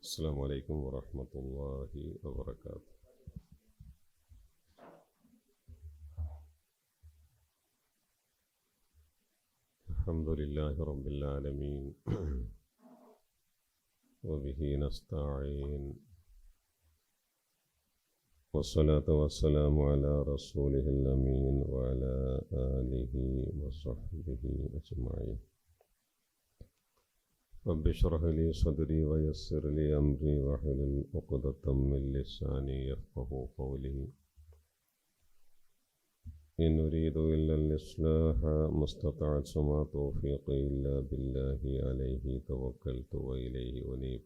السلام عليكم ورحمة الله وبركاته. الحمد لله رب العالمين وبه نستعين، والصلاة والسلام على رسوله الأمين وعلى آله وصحبه أجمعين. رب اشرح لي صدري ويسر لي أمري واحلل عقدة من لساني يفقهوا قولي. إن أريد إلا الإصلاح ما استطعت وما توفيقي إلا بالله عليه توكلت وإليه أنيب.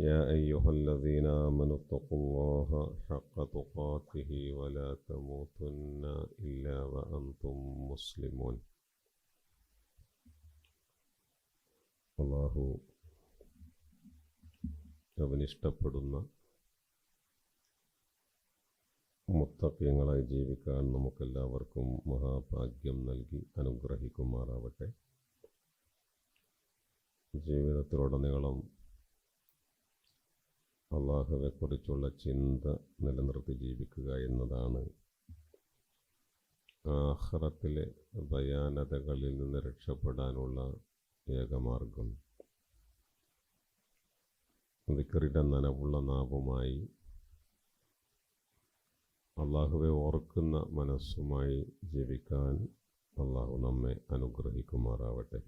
يا أيها الذين آمنوا اتقوا الله حق تقاته ولا تموتن إلا وأنتم مسلمون. അല്ലാഹു അവനിഷ്ടപ്പെടുന്ന മുത്തഖീങ്ങളായി ജീവിക്കാൻ നമുക്കെല്ലാവർക്കും മഹാഭാഗ്യം നൽകി അനുഗ്രഹിക്കുമാറാവട്ടെ. ജീവിതത്തിലുടനീളം അല്ലാഹുവെക്കുറിച്ചുള്ള ചിന്ത നിലനിർത്തി ജീവിക്കുക എന്നതാണ് ആഖിറത്തിലെ ഭയാനതകളിൽ നിന്ന് രക്ഷപ്പെടാനുള്ള ഏകമാർഗം. ദിക്റിന്റെ നനവുള്ള നാവുമായി അള്ളാഹുവെ ഓർക്കുന്ന മനസ്സുമായി ജീവിക്കാൻ അള്ളാഹു നമ്മെ അനുഗ്രഹിക്കുമാറാവട്ടെ.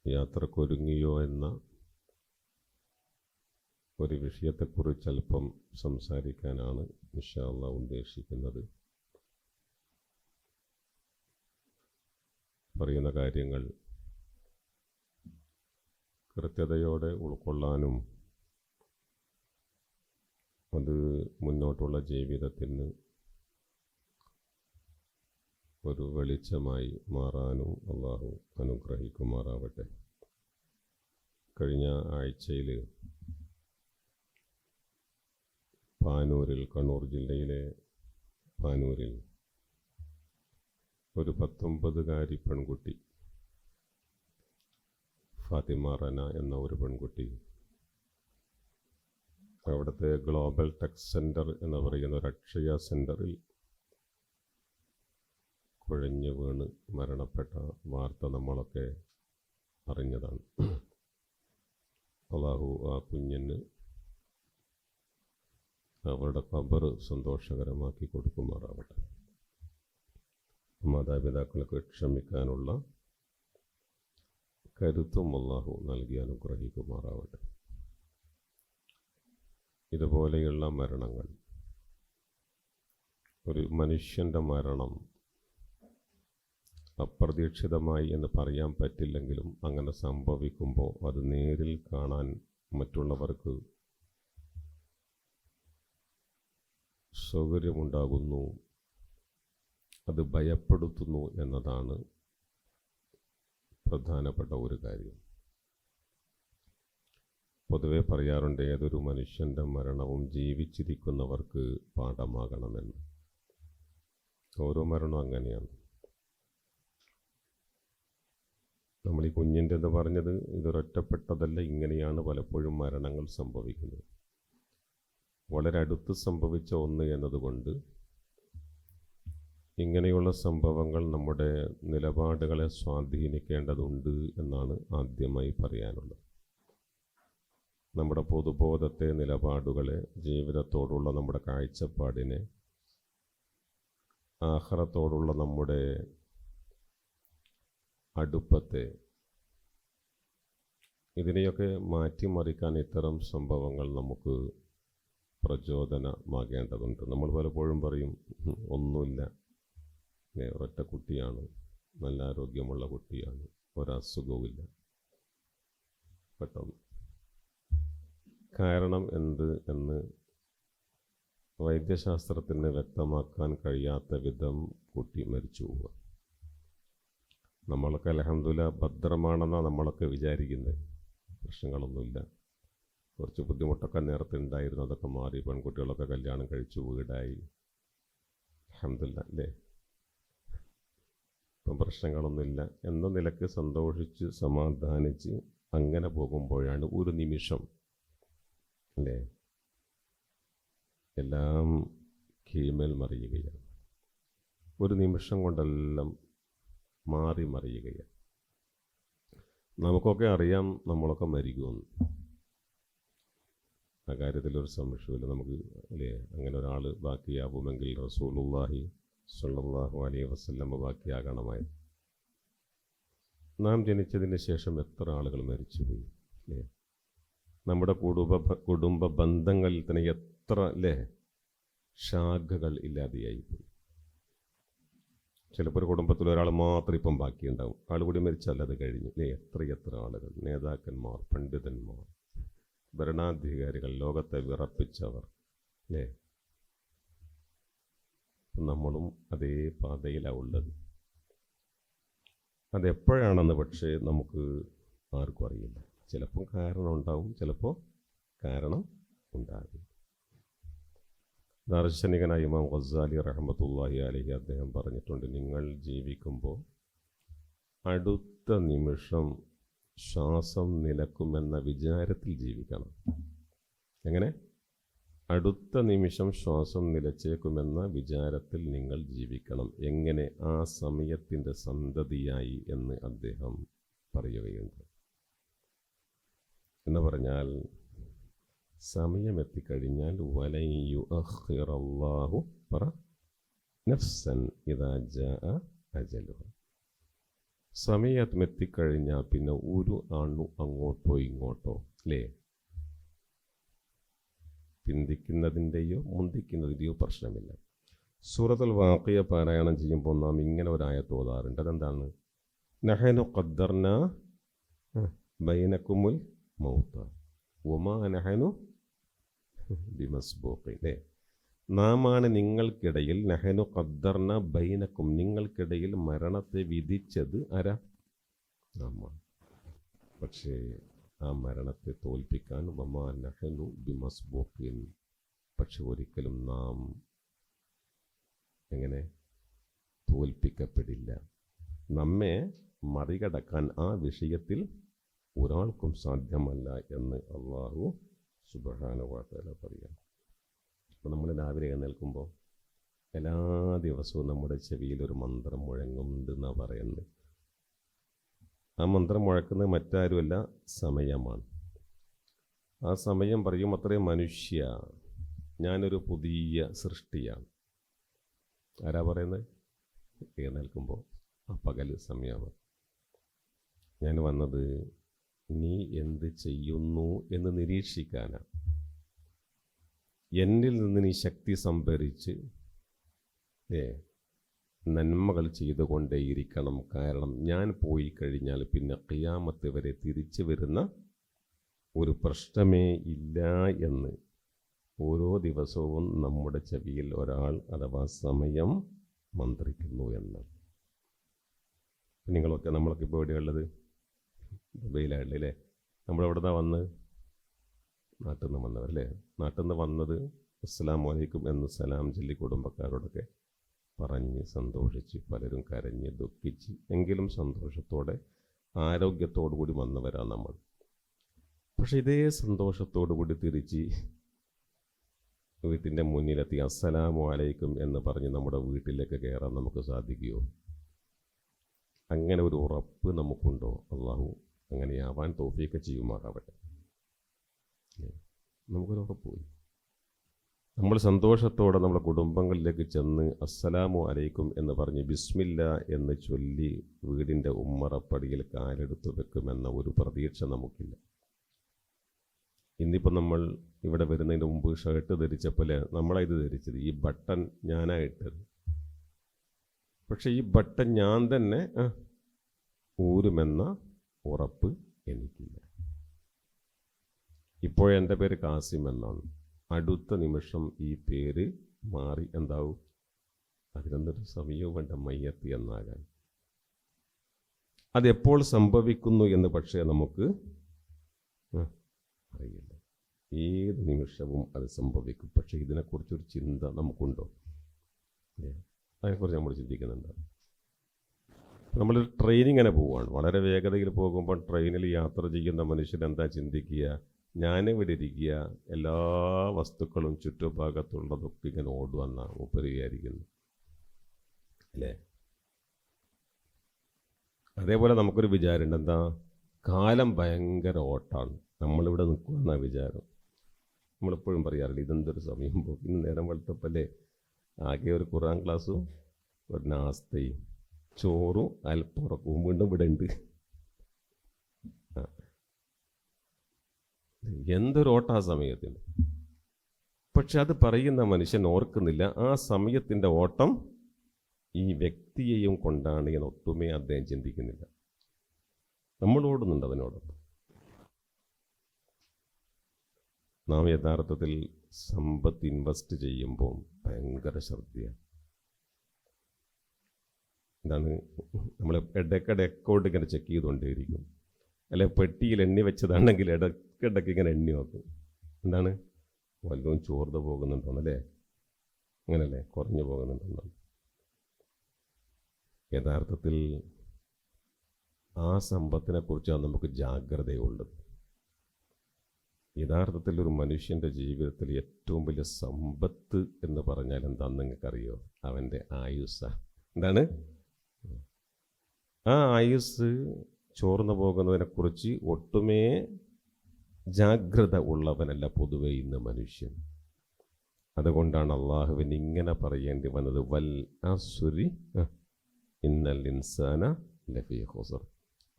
യാത്രക്കൊരുങ്ങിയോ എന്ന ഒരു വിഷയത്തെക്കുറിച്ച് അല്പം സംസാരിക്കാനാണ് ഇൻഷാ അല്ലാഹ് ഉദ്ദേശിക്കുന്നത്. പറയുന്ന കാര്യങ്ങൾ കൃത്യതയോടെ ഉൾക്കൊള്ളാനും അത് മുന്നോട്ടുള്ള ജീവിതത്തിന് ഒരു വെളിച്ചമായി മാറാനും അള്ളാഹു അനുഗ്രഹിക്കുമാറാവട്ടെ. കഴിഞ്ഞ ആഴ്ചയിൽ പാനൂരിൽ, കണ്ണൂർ ജില്ലയിലെ പാനൂരിൽ ഒരു 19-കാരി പെൺകുട്ടി, ഫാത്തിമ റന എന്ന ഒരു പെൺകുട്ടി, അവിടുത്തെ ഗ്ലോബൽ ടെക് സെൻറ്റർ എന്ന് പറയുന്ന ഒരു അക്ഷയ സെൻറ്ററിൽ കുഴഞ്ഞു വീണ് മരണപ്പെട്ട വാർത്ത നമ്മളൊക്കെ അറിഞ്ഞതാണ്. അല്ലാഹു ആ കുഞ്ഞിന് അവരുടെ ഖബർ സന്തോഷകരമാക്കി കൊടുക്കുമാറാവട്ടെ. മാതാപിതാക്കൾക്ക് ക്ഷമിക്കാനുള്ള കരുത്തും അല്ലാഹു നൽകി അനുഗ്രഹിക്കുമാറാവട്ടെ. ഇതുപോലെയുള്ള മരണങ്ങൾ, ഒരു മനുഷ്യൻ്റെ മരണം അപ്രതീക്ഷിതമായി എന്ന് പറയാൻ പറ്റില്ലെങ്കിലും അങ്ങനെ സംഭവിക്കുമ്പോൾ അത് നേരിൽ കാണാൻ മറ്റുള്ളവർക്ക് സൗകര്യമുണ്ടാകുന്നു, അത് ഭയപ്പെടുത്തുന്നു എന്നതാണ് പ്രധാനപ്പെട്ട ഒരു കാര്യം. പൊതുവെ പറയാറുണ്ട്, ഏതൊരു മനുഷ്യൻ്റെ മരണവും ജീവിച്ചിരിക്കുന്നവർക്ക് പാഠമാകണമെന്ന്. ഓരോ മരണവും അങ്ങനെയാണ്. നമ്മൾ ഈ കുഞ്ഞിൻ്റെ എന്ന് പറഞ്ഞത് ഇതൊരൊറ്റപ്പെട്ടതല്ല, ഇങ്ങനെയാണ് പലപ്പോഴും മരണങ്ങൾ സംഭവിക്കുന്നത്. വളരെ അടുത്ത് സംഭവിച്ച ഒന്ന് എന്നതുകൊണ്ട് ഇങ്ങനെയുള്ള സംഭവങ്ങൾ നമ്മുടെ നിലപാടുകളെ സ്വാധീനിക്കേണ്ടതുണ്ട് എന്നാണ് ആദ്യമായി പറയാനുള്ളത്. നമ്മുടെ പൊതുബോധത്തെ, നിലപാടുകളെ, ജീവിതത്തോടുള്ള നമ്മുടെ കാഴ്ചപ്പാടിനെ, ആഖിറത്തോടുള്ള നമ്മുടെ അടുപ്പത്തെ, ഇതിനെയൊക്കെ മാറ്റിമറിക്കാൻ ഇത്തരം സംഭവങ്ങൾ നമുക്ക് പ്രചോദനമാകേണ്ടതുണ്ട്. നമ്മൾ പലപ്പോഴും പറയും, ഒന്നുമില്ല, ഒരൊറ്റ കുട്ടിയാണ്, നല്ല ആരോഗ്യമുള്ള കുട്ടിയാണ്, ഒരസുഖവുമില്ല. പെട്ടെന്ന് കാരണം എന്ത് എന്ന് വൈദ്യശാസ്ത്രത്തിന് വ്യക്തമാക്കാൻ കഴിയാത്ത വിധം കുട്ടി മരിച്ചു പോവുക. നമ്മളൊക്കെ അൽഹംദുലില്ലാഹ് ഭദ്രമാണെന്നാണ് നമ്മളൊക്കെ വിചാരിക്കുന്നത്. പ്രശ്നങ്ങളൊന്നുമില്ല, കുറച്ച് ബുദ്ധിമുട്ടൊക്കെ നേരത്തെ ഉണ്ടായിരുന്നു, അതൊക്കെ മാറി, പെൺകുട്ടികളൊക്കെ കല്യാണം കഴിച്ചു, വീടായി, അൽഹംദുലില്ലാഹ് അല്ലേ. ഇപ്പം പ്രശ്നങ്ങളൊന്നുമില്ല എന്ന നിലക്ക് സന്തോഷിച്ച് സമാധാനിച്ച് അങ്ങനെ പോകുമ്പോഴാണ് ഒരു നിമിഷം അല്ലേ എല്ലാം കീഴ്മേൽ മറിയുകയാണ്. ഒരു നിമിഷം കൊണ്ടെല്ലാം മാറി മറിയുകയാണ്. നമുക്കൊക്കെ അറിയാം നമ്മളൊക്കെ മരിക്കുമെന്ന്. ആ കാര്യത്തിലൊരു സംശയമില്ല. നമുക്ക് അല്ലേ അങ്ങനെ ഒരാൾ ബാക്കിയാവുമെങ്കിൽ റസൂലുള്ളാഹി സ്വല്ലല്ലാഹു അലൈഹി വസല്ലം ബാക്കിയാകണമായിരുന്നു. നാം ജനിച്ചതിന് ശേഷം എത്ര ആളുകൾ മരിച്ചുപോയി അല്ലേ? നമ്മുടെ കുടുംബ ബന്ധങ്ങളിൽ തന്നെ എത്ര അല്ലേ ശാഖകൾ ഇല്ലാതെയായിപ്പോയി. ചിലപ്പോൾ ഒരു കുടുംബത്തിൽ ഒരാൾ മാത്രം ഇപ്പം ബാക്കിയുണ്ടാവും. ആൾ കൂടി മരിച്ചാൽ അത് കഴിഞ്ഞു അല്ലേ? എത്ര ആളുകൾ, നേതാക്കന്മാർ, പണ്ഡിതന്മാർ, ഭരണാധികാരികൾ, ലോകത്തെ വിറപ്പിച്ചവർ അല്ലേ? നമ്മളും അതേ പാതയിലാണ് ഉള്ളത്. അതെപ്പോഴാണെന്ന് പക്ഷേ നമുക്ക് ആർക്കും അറിയില്ല. ചിലപ്പോൾ കാരണം ഉണ്ടാവും, ചിലപ്പോൾ കാരണം ഉണ്ടാകും. ദാർശനികനായ ഇമാം ഗസാലി റഹ്മത്തുള്ളാഹി അലൈഹി അദ്ദേഹം പറഞ്ഞിട്ടുണ്ട്, നിങ്ങൾ ജീവിക്കുമ്പോൾ അടുത്ത നിമിഷം ശ്വാസം നിലക്കുമെന്ന വിചാരത്തിൽ ജീവിക്കണം. എങ്ങനെ? അടുത്ത നിമിഷം ശ്വാസം നിലച്ചേക്കുമെന്ന വിചാരത്തിൽ നിങ്ങൾ ജീവിക്കണം. എങ്ങനെ? ആ സമയത്തിൻ്റെ സന്തതിയായി എന്ന് അദ്ദേഹം പറയുകയുണ്ട്. എന്ന് പറഞ്ഞാൽ സമയമെത്തിക്കഴിഞ്ഞാൽ വലൻ യുഅഖിറല്ലാഹു നഫ്സൻ ഇദാ ജാഅ അജലുഹ. സമയമെത്തിക്കഴിഞ്ഞാൽ പിന്നെ ഒരു ആണു അങ്ങോട്ടോ ഇങ്ങോട്ടോ അല്ലേ പിന്തിക്കുന്നതിൻ്റെയോ മുന്തിക്കുന്നതിൻ്റെയോ പ്രശ്നമില്ല. സൂറത്തുൽ വാഖിയ പാരായണം ചെയ്യുമ്പോൾ നാം ഇങ്ങനെ ഒരു ആയത്ത് ഓതാറുണ്ട്. അതെന്താണ്? നഹനു ഖദ്ദർനാ ബൈനക്കുമുൽ മൗത വമാ നഹനു ബിമസ്ബൂഖിൻ. അല്ലേ? നാമാണ് നിങ്ങൾക്കിടയിൽ നഹനു ഖദ്ദർന ബൈനക്കും, നിങ്ങൾക്കിടയിൽ മരണത്തെ വിധിച്ചത് ആരാ? നാമാണ്. പക്ഷേ ആ മരണത്തെ തോൽപ്പിക്കാൻ വമാ നഹനു ബിമസ്ബൂഖിൻ, പക്ഷെ ഒരിക്കലും നാം എങ്ങനെ തോൽപ്പിക്കപ്പെടില്ല. നമ്മെ മറികടക്കാൻ ആ വിഷയത്തിൽ ഒരാൾക്കും സാധ്യമല്ല എന്ന് അല്ലാഹു സുബ്ഹാനഹു വ തആല പറയാം. അപ്പോൾ നമ്മൾ രാവിലെ എഴുന്നേൽക്കുമ്പോൾ എല്ലാ ദിവസവും നമ്മുടെ ചെവിയിൽ ഒരു മന്ത്രം മുഴങ്ങുന്നുണ്ടെന്നാണ് പറയുന്നത്. ആ മന്ത്രം മുഴക്കുന്നത് മറ്റാരുമല്ല, സമയമാണ്. ആ സമയം പറയും, അത്രയും മനുഷ്യ, ഞാനൊരു പുതിയ സൃഷ്ടിയാണ്. ആരാ പറയുന്നത്? എഴുന്നേൽക്കുമ്പോൾ ആ പകൽ സമയമാണ്. ഞാൻ വന്നത് നീ എന്ത് ചെയ്യുന്നു എന്ന് നിരീക്ഷിക്കാനാണ്. എന്നിൽ നിന്ന് നീ ശക്തി സംഭരിച്ച് നന്മകൾ ചെയ്തുകൊണ്ടേയിരിക്കണം. കാരണം ഞാൻ പോയി കഴിഞ്ഞാൽ പിന്നെ ഖിയാമത്ത് വരെ തിരിച്ചു വരുന്ന ഒരു പ്രശ്നമേ ഇല്ല എന്ന് ഓരോ ദിവസവും നമ്മുടെ ചെവിയിൽ ഒരാൾ അഥവാ സമയം മന്ത്രിക്കുന്നു എന്ന്. നമ്മളൊക്കെ ഇപ്പോൾ എവിടെയുള്ളത്? ദുബൈയിലാണല്ലേ അല്ലേ? നമ്മളെവിടെ നിന്നാണ് വന്ന്? നാട്ടിൽ നിന്ന് വന്നവരല്ലേ? നാട്ടിൽ നിന്ന് വന്നത് അസ്സലാമു അലൈക്കും എന്ന് സലാം ചൊല്ലി കുടുംബക്കാരോടൊക്കെ പറഞ്ഞ് സന്തോഷിച്ച്, പലരും കരഞ്ഞ് ദുഃഖിച്ച്, എങ്കിലും സന്തോഷത്തോടെ ആരോഗ്യത്തോടു കൂടി വന്നവരാണ് നമ്മൾ. പക്ഷെ ഇതേ സന്തോഷത്തോടു കൂടി തിരിച്ച് വീട്ടിൻ്റെ മുന്നിലെത്തി അസ്സലാമു അലൈക്കും എന്ന് പറഞ്ഞ് നമ്മുടെ വീട്ടിലേക്ക് കയറാൻ നമുക്ക് സാധിക്കുമോ? അങ്ങനെ ഒരു ഉറപ്പ് നമുക്കുണ്ടോ? അള്ളാഹു അങ്ങനെയാവാൻ തൗഫീഖ് ചെയ്യുമാറാവട്ടെ. നമുക്കൊരു ഉറപ്പ് പോയി. നമ്മൾ സന്തോഷത്തോടെ നമ്മുടെ കുടുംബങ്ങളിലേക്ക് ചെന്ന് അസ്സലാമു അലൈക്കും എന്ന് പറഞ്ഞ് ബിസ്മില്ല എന്ന് ചൊല്ലി വീടിൻ്റെ ഉമ്മറപ്പടിയിൽ കാലെടുത്ത് വെക്കുമെന്ന ഒരു പ്രതീക്ഷ നമുക്കില്ല. ഇന്നിപ്പോൾ നമ്മൾ ഇവിടെ വരുന്നതിന് മുമ്പ് ഷർട്ട് ധരിച്ചപ്പോൾ നമ്മളായത് ധരിച്ചത്, ഈ ബട്ടൺ ഞാനായിട്ടത്. പക്ഷെ ഈ ബട്ടൺ ഞാൻ തന്നെ ഊരുമെന്ന ഉറപ്പ് എനിക്കില്ല. ഇപ്പോഴെൻ്റെ പേര് കാസിം എന്നാണ്. അടുത്ത നിമിഷം ഈ പേര് മാറി എന്താവും? അതിനൊന്നൊരു സമയവും വേണ്ട മയ്യത്ത് എന്നാകാൻ. അതെപ്പോൾ സംഭവിക്കുന്നു എന്ന് പക്ഷേ നമുക്ക് അറിയില്ല. ഏത് നിമിഷവും അത് സംഭവിക്കും. പക്ഷേ ഇതിനെക്കുറിച്ചൊരു ചിന്ത നമുക്കുണ്ടോ? അതിനെക്കുറിച്ച് നമ്മൾ ചിന്തിക്കുന്നുണ്ട്. നമ്മളൊരു ട്രെയിൻ ഇങ്ങനെ പോവുകയാണ്, വളരെ വേഗതയിൽ പോകുമ്പോൾ ട്രെയിനിൽ യാത്ര ചെയ്യുന്ന മനുഷ്യൻ എന്താ ചിന്തിക്കുക? ഞാനിവിടെ ഇരിക്കുക, എല്ലാ വസ്തുക്കളും ചുറ്റുഭാഗത്തുള്ളതൊക്കെ ഇങ്ങനെ ഓടുവെന്നാണ് മൂപ്പര് വിചാരിക്കുന്നത്, അല്ലേ? അതേപോലെ നമുക്കൊരു വിചാരമുണ്ട്, എന്താ? കാലം ഭയങ്കര ഓട്ടാണ്, നമ്മളിവിടെ നിൽക്കുമെന്നാണ് വിചാരം. നമ്മളെപ്പോഴും പറയാറില്ല, ഇതെന്തൊരു സമയം പോകും, ഇന്ന് നേരം വെളുത്തപ്പല്ലേ ആകെ ഒരു ഖുർആൻ ക്ലാസ്സും ഒരു നാസ്തയും ചോറും അല്പുറക്കവും വീണ്ടും ഇവിടെ ഉണ്ട്. എന്തൊരു ഓട്ട ആ സമയത്തിന്. പക്ഷെ അത് പറയുന്ന മനുഷ്യൻ ഓർക്കുന്നില്ല, ആ സമയത്തിൻ്റെ ഓട്ടം ഈ വ്യക്തിയെയും കൊണ്ടാണ് എന്ന് ഒട്ടുമേ അദ്ദേഹം ചിന്തിക്കുന്നില്ല. നമ്മൾ ഓടുന്നുണ്ട് അതിനോടൊപ്പം. നാം യഥാർത്ഥത്തിൽ സമ്പത്ത് ഇൻവെസ്റ്റ് ചെയ്യുമ്പോൾ ഭയങ്കര ശ്രദ്ധയാണ്. എന്താണ്, നമ്മൾ ഇടയ്ക്കിടെ അക്കൗണ്ട് ഇങ്ങനെ ചെക്ക് ചെയ്തുകൊണ്ടേയിരിക്കും. അല്ലെ പെട്ടിയിൽ എണ്ണി വെച്ചതാണെങ്കിൽ ഇടയ്ക്കിടയ്ക്ക് ഇങ്ങനെ എണ്ണി നോക്കും. എന്താണ്, വല്ലതും ചോർന്ന് പോകുന്നുണ്ടോന്നല്ലേ, അങ്ങനല്ലേ, കുറഞ്ഞു പോകുന്നുണ്ടോ. യഥാർത്ഥത്തിൽ ആ സമ്പത്തിനെക്കുറിച്ചാണ് നമുക്ക് ജാഗ്രതയുള്ളത്. യഥാർത്ഥത്തിൽ ഒരു മനുഷ്യൻ്റെ ജീവിതത്തിൽ ഏറ്റവും വലിയ സമ്പത്ത് എന്ന് പറഞ്ഞാൽ എന്താണെന്ന് നിങ്ങൾക്കറിയോ? അവൻ്റെ ആയുസ്സാണ്. എന്താണ്? ആ ആയുസ് ചോർന്നു പോകുന്നതിനെക്കുറിച്ച് ഒട്ടുമേ ജാഗ്രത ഉള്ളവനല്ല പൊതുവെ ഇന്ന് മനുഷ്യൻ. അതുകൊണ്ടാണ് അള്ളാഹുവിന് ഇങ്ങനെ പറയേണ്ടി വന്നത്, വൽ അസ്രി ഇന്നൽ ഇൻസാന ലഫീ ഖുസ്ർ.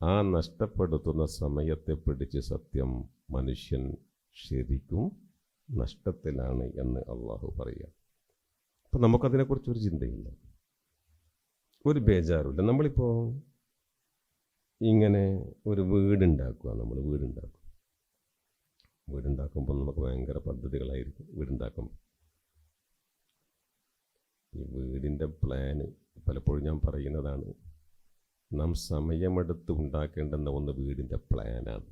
ആ നഷ്ടപ്പെടുത്തുന്ന സമയത്തെ പിടിച്ച് സത്യം മനുഷ്യൻ ശരിക്കും നഷ്ടത്തിലാണ് എന്ന് അള്ളാഹു പറയുക. അപ്പം നമുക്കതിനെക്കുറിച്ചൊരു ചിന്തയില്ല, ഒരു ബേജാറുമില്ല. നമ്മളിപ്പോൾ ഇങ്ങനെ ഒരു വീടുണ്ടാക്കുക, നമ്മൾ വീടുണ്ടാക്കുമ്പോൾ നമുക്ക് ഭയങ്കര പദ്ധതികളായിരിക്കും. വീടുണ്ടാക്കുമ്പോൾ ഈ വീടിൻ്റെ പ്ലാന് പലപ്പോഴും ഞാൻ പറയുന്നതാണ്, നാം സമയമെടുത്ത് ഉണ്ടാക്കേണ്ടുന്ന ഒന്ന് വീടിൻ്റെ പ്ലാനാണ്.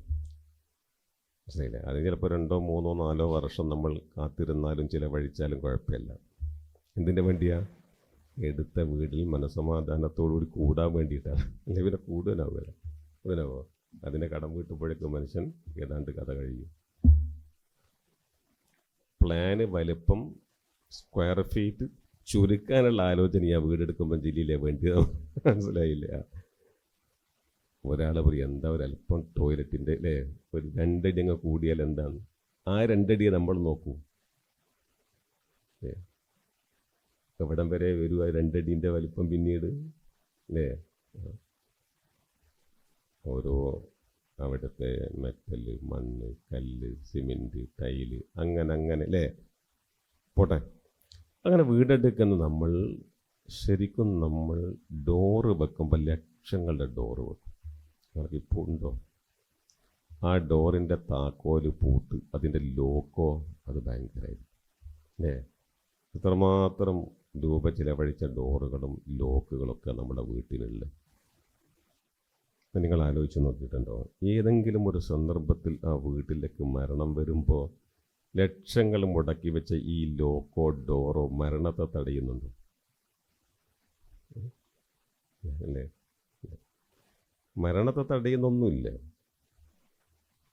മനസ്സിലായില്ലേ? അത് ചിലപ്പോൾ 2, 3, 4 വർഷം നമ്മൾ കാത്തിരുന്നാലും ചിലവഴിച്ചാലും കുഴപ്പമില്ല. എന്തിൻ്റെ വേണ്ടിയാ? എടുത്ത വീട്ടിൽ മനസ്സമാധാനത്തോടുകൂടി കൂടാൻ വേണ്ടിയിട്ടാണ്. അല്ലെങ്കിൽ പിന്നെ കൂടുതലാവോ അതിനെ കടം വീട്ടുമ്പോഴേക്കും മനുഷ്യൻ ഏതാണ്ട് കഥ കഴിയും. പ്ലാന്, വലിപ്പം, സ്ക്വയർ ഫീറ്റ് ചുരുക്കാനുള്ള ആലോചനയാണ് വീടെടുക്കുമ്പോൾ ജില്ലയിലെ വേണ്ടി. മനസ്സിലായില്ല? ഒരാളെ പറയും, എന്താ ഒരല്പം ടോയ്ലറ്റിൻ്റെ അല്ലേ, ഒരു 2 അടി അങ്ങ് കൂടിയാൽ എന്താണ്? ആ 2 അടിയെ നമ്മൾ നോക്കൂ, എവിടം വരെ വരുക 2 അടീൻ്റെ വലിപ്പം പിന്നീട്, അല്ലേ? ഓരോ അവിടുത്തെ മെറ്റല്, മണ്ണ്, കല്ല്, സിമെൻറ്റ്, ടൈല്, അങ്ങനെ അല്ലേ, പോട്ടെ. അങ്ങനെ വീടെടുക്കുന്ന നമ്മൾ ശരിക്കും നമ്മൾ ഡോറ് വെക്കുമ്പോൾ ലക്ഷങ്ങളുടെ ഡോറ് വെക്കും. ഇപ്പോൾ ഉണ്ടോ? ആ ഡോറിൻ്റെ താക്കോല്, പൂട്ട്, അതിൻ്റെ ലോക്കോ, അത് ഭയങ്കരമായിരിക്കും, അല്ലേ? ഇത്രമാത്രം രൂപ ചിലവഴിച്ച ഡോറുകളും ലോക്കുകളൊക്കെ നമ്മുടെ വീട്ടിലുള്ള. നിങ്ങൾ ആലോചിച്ച് നോക്കിയിട്ടുണ്ടോ? ഏതെങ്കിലും ഒരു സന്ദർഭത്തിൽ ആ വീട്ടിലേക്ക് മരണം വരുമ്പോൾ ലക്ഷങ്ങൾ മുടക്കി വെച്ച ഈ ലോക്കോ ഡോറോ മരണത്തെ തടയുന്നുണ്ടോ? അല്ലേ? മരണത്തെ തടയുന്നൊന്നുമില്ല.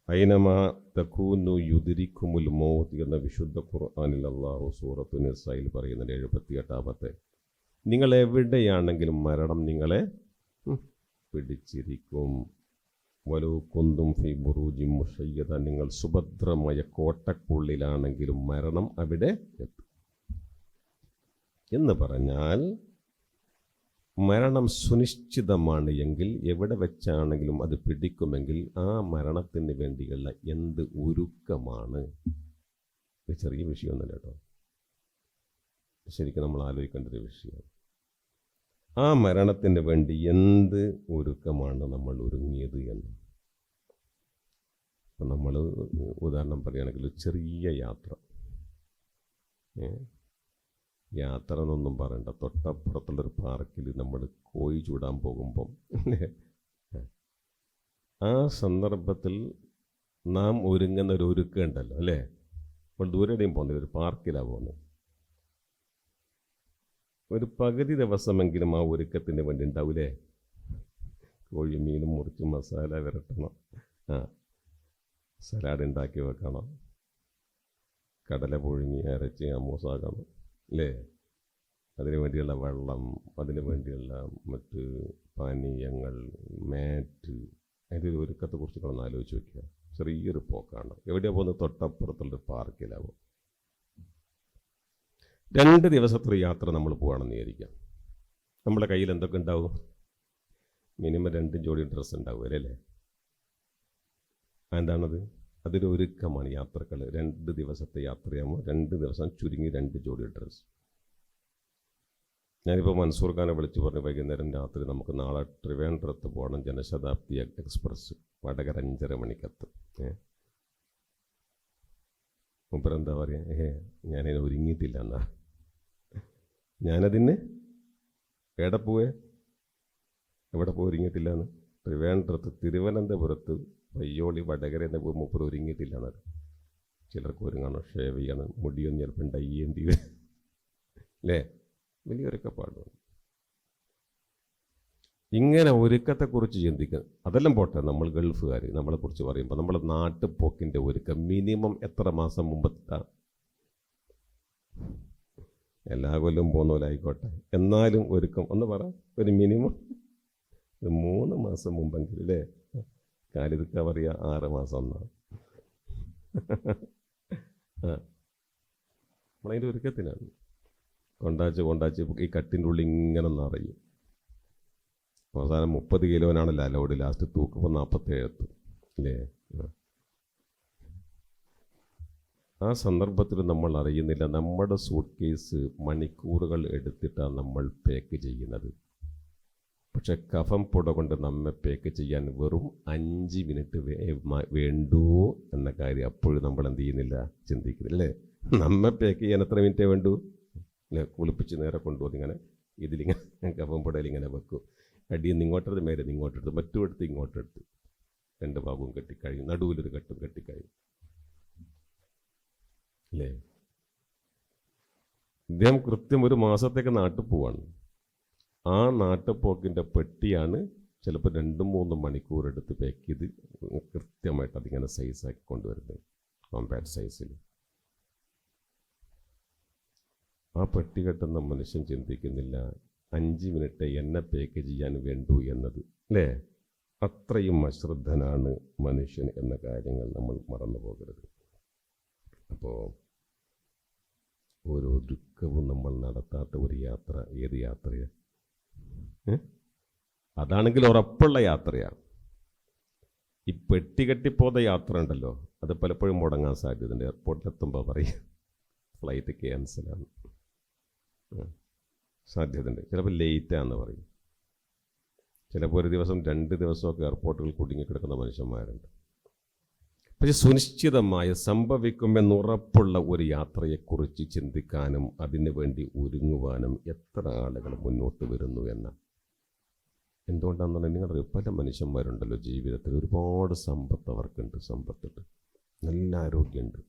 ഐനമാ തകൂനു യുദ്രിക്കുമുൽ മൗത്ത് എന്ന വിശുദ്ധ ഖുർആനിൽ അല്ലാഹു സൂറത്തു നിസായിൽ പറയുന്നത് 78-ാമത്തെ, നിങ്ങൾ എവിടെയാണെങ്കിലും മരണം നിങ്ങളെ പിടിച്ചിരിക്കും. വലൂ കുന്തും ഫി ബുറൂജി മുശയ്യദ, നിങ്ങൾ സുഭദ്രമായ കോട്ടക്കുള്ളിലാണെങ്കിലും മരണം അവിടെ എത്തും. എന്ന് പറഞ്ഞാൽ മരണം സുനിശ്ചിതമാണ് എങ്കിൽ എവിടെ വെച്ചാണെങ്കിലും അത് പിടിക്കുമെങ്കിൽ ആ മരണത്തിന് വേണ്ടിയുള്ള എന്ത് ഒരുക്കമാണ്. ഇത് ചെറിയ വിഷയമൊന്നുമില്ല കേട്ടോ, ശരിക്കും നമ്മൾ ആലോചിക്കേണ്ട ഒരു വിഷയമാണ്. ആ മരണത്തിന് വേണ്ടി എന്ത് ഒരുക്കമാണ് നമ്മൾ ഒരുങ്ങിയത് എന്ന്. അപ്പം നമ്മൾ ഉദാഹരണം പറയുകയാണെങ്കിൽ ചെറിയ യാത്ര എന്നൊന്നും പറയണ്ട, തൊട്ടപ്പുറത്തുള്ളൊരു പാർക്കിൽ നമ്മൾ കോഴി ചൂടാൻ പോകുമ്പം ആ സന്ദർഭത്തിൽ നാം ഒരുങ്ങുന്ന ഒരു ഒരുക്കമുണ്ടല്ലോ, അല്ലേ? അപ്പോൾ ദൂരെയും പോകുന്നില്ല, ഒരു പാർക്കിലാണ് പോകുന്നത്. ഒരു പകുതി ദിവസമെങ്കിലും ആ ഒരുക്കത്തിന് വേണ്ടി ഉണ്ടാവില്ലേ? കോഴി മീനും മുറിച്ച് മസാല വിരട്ടണം, സലാഡ് ഉണ്ടാക്കി വെക്കണം, കടല പുഴുങ്ങി അരച്ച് അമ്മൂസാക്കണം അല്ലേ? അതിനു വേണ്ടിയുള്ള വെള്ളം, അതിനു വേണ്ടിയുള്ള മറ്റ് പാനീയങ്ങൾ, മാറ്റ്, അതിൻ്റെ ഒരു ഒരുക്കത്തെക്കുറിച്ച് ഒന്ന് ആലോചിച്ച് വയ്ക്കുക. ചെറിയൊരു പോക്കാണ്. എവിടെയാണ് പോകുന്നത്? തൊട്ടപ്പുറത്തുള്ളൊരു പാർക്കിലാവും. 2 ദിവസത്തെ യാത്ര നമ്മൾ പോവുകയാണെന്ന് വിചാരിക്കാം. നമ്മുടെ കയ്യിൽ എന്തൊക്കെ ഉണ്ടാവും? മിനിമം 2 ജോഡി ഡ്രസ്സ് ഉണ്ടാവും അല്ലേ? എന്താണത്? അതൊരു ഒരുക്കമാണ്. യാത്രകൾ 2 ദിവസത്തെ യാത്രയാകുമ്പോൾ 2 ദിവസം ചുരുങ്ങി 2 ജോഡി ഡ്രസ്സ്. ഞാനിപ്പോൾ മൻസൂർ ഖാനെ വിളിച്ച് പറഞ്ഞു, വൈകുന്നേരം രാത്രി നമുക്ക് നാളെ ട്രിവാൻഡ്രത്ത് പോകണം, ജനശതാബ്ദി എക്സ്പ്രസ് വടകര 5:30 മണിക്കത്ത്. മുമ്പരെന്താ പറയുക, ഞാനതിന് ഒരുങ്ങിയിട്ടില്ല എന്നാ. ഞാനതിന് എവിടെ പോയി ഒരുങ്ങിയിട്ടില്ല എന്ന്? ട്രിവാൻഡ്രത്ത്, തിരുവനന്തപുരത്ത് വയ്യോളി വടകര എന്ന മൂപ്പർ ഒരുങ്ങിയിട്ടില്ല എന്നാണ്. ചിലർക്ക് ഒരുങ്ങണം, ഷേവ് ചെയ്യണം, മുടിയൊന്നും ചിലപ്പോൾ ഡൈ ചെയ്യേണ്ടി വരും അല്ലേ? വലിയൊരുക്ക പാടും. ഇങ്ങനെ ഒരുക്കത്തെക്കുറിച്ച് ചിന്തിക്കുക. അതെല്ലാം പോട്ടെ, നമ്മൾ ഗൾഫുകാർ നമ്മളെക്കുറിച്ച് പറയുമ്പോൾ നമ്മുടെ നാട്ടുപോക്കിൻ്റെ ഒരുക്കം മിനിമം എത്ര മാസം മുമ്പെത്താം? എല്ലാ കൊല്ലം പോകുന്ന പോലെ ആയിക്കോട്ടെ, എന്നാലും ഒരുക്കം ഒന്ന് പറ. ഒരു മിനിമം 3 മാസം മുമ്പെങ്കിലും അല്ലേ? കാലിതൊക്കെ പറയുക 6 മാസം എന്നാണ്. നമ്മളതിൻ്റെ ഒരുക്കത്തിനാണ്. കൊണ്ടാച്ച് ഈ കട്ടിൻ്റെ ഉള്ളിൽ ഇങ്ങനെ നിറയും. അവസാനം 30 കിലോനാണല്ലോ അലൗഡ്. ലാസ്റ്റ് തൂക്കുമ്പോൾ 47 അല്ലേ? ആ സന്ദർഭത്തിൽ നമ്മൾ അറിയുന്നില്ല, നമ്മുടെ സൂട്ട് കേസ് മണിക്കൂറുകൾ എടുത്തിട്ടാണ് നമ്മൾ പാക്ക് ചെയ്യുന്നത്. പക്ഷെ കഫം പുട കൊണ്ട് നമ്മെ പാക്ക് ചെയ്യാൻ വെറും 5 മിനിറ്റ് വേണ്ടൂ എന്ന കാര്യം അപ്പോഴും നമ്മൾ എന്ത് ചെയ്യുന്നില്ല, ചിന്തിക്കുന്നില്ല അല്ലേ? നമ്മെ പാക്ക് ചെയ്യാൻ എത്ര മിനിറ്റേ വേണ്ടൂ അല്ലേ? കുളിപ്പിച്ച് നേരെ കൊണ്ടുപോകും. ഇങ്ങനെ ഇതിലിങ്ങനെ കഫം പുടയിൽ ഇങ്ങനെ വെക്കും. അടിയിൽ നിന്ന് ഇങ്ങോട്ടെടുത്ത്, മേലെ നിന്ന് ഇങ്ങോട്ടെടുത്ത്, മറ്റുമെടുത്ത് ഇങ്ങോട്ടെടുത്ത്, 2 ഭാഗവും കെട്ടിക്കഴിയും, നടുവിലൊരു കെട്ടും കെട്ടിക്കഴിയും അല്ലേ? ഇദ്ദേഹം കൃത്യം 1 മാസത്തേക്ക് നാട്ടിൽ പോവാണ്. ആ നാട്ടുപോക്കിൻ്റെ പെട്ടിയാണ് ചിലപ്പോൾ 2-3 മണിക്കൂർ എടുത്ത് പാക്ക് ചെയ്ത് കൃത്യമായിട്ട് അതിങ്ങനെ സൈസാക്കി കൊണ്ടുവരുന്നത്, കോമ്പാക്ട് സൈസിൽ. ആ പെട്ടി കെട്ടുന്ന മനുഷ്യൻ ചിന്തിക്കുന്നില്ല 5 മിനിറ്റ് എന്നെ പാക്ക് ചെയ്യാൻ വേണ്ടൂ എന്നത് അല്ലേ? അത്രയും അശ്രദ്ധനാണ് മനുഷ്യൻ എന്ന കാര്യങ്ങൾ നമ്മൾ മറന്നു പോകരുത്. അപ്പോൾ ഓരോ ദുഃഖവും നമ്മൾ നടത്താത്ത ഒരു യാത്ര ഏത് യാത്രയാണ്? അതാണെങ്കിൽ ഉറപ്പുള്ള യാത്രയാണ്. ഈ പെട്ടി കെട്ടിപ്പോന്ന യാത്ര ഉണ്ടല്ലോ, അത് പലപ്പോഴും മുടങ്ങാൻ സാധ്യതയുണ്ട്. എയർപോർട്ടിലെത്തുമ്പോൾ പറയും ഫ്ലൈറ്റ് ക്യാൻസലാണ്, സാധ്യതയുണ്ട്. ചിലപ്പോൾ ലേറ്റാന്ന് പറയും. ചിലപ്പോൾ 1 ദിവസം 2 ദിവസമൊക്കെ എയർപോർട്ടുകൾ കുടുങ്ങിക്കിടക്കുന്ന മനുഷ്യന്മാരുണ്ട്. പക്ഷെ സുനിശ്ചിതമായി സംഭവിക്കുമെന്നുറപ്പുള്ള ഒരു യാത്രയെക്കുറിച്ച് ചിന്തിക്കാനും അതിനു വേണ്ടി ഒരുങ്ങുവാനും എത്ര ആളുകൾ മുന്നോട്ട് വരുന്നു എന്ന. എന്തുകൊണ്ടാണെന്ന് നിങ്ങളുടെ പല മനുഷ്യന്മാരുണ്ടല്ലോ ജീവിതത്തിൽ ഒരുപാട് സമ്പത്ത് അവർക്കുണ്ട്, സമ്പത്തുണ്ട്, നല്ല ആരോഗ്യമുണ്ട്.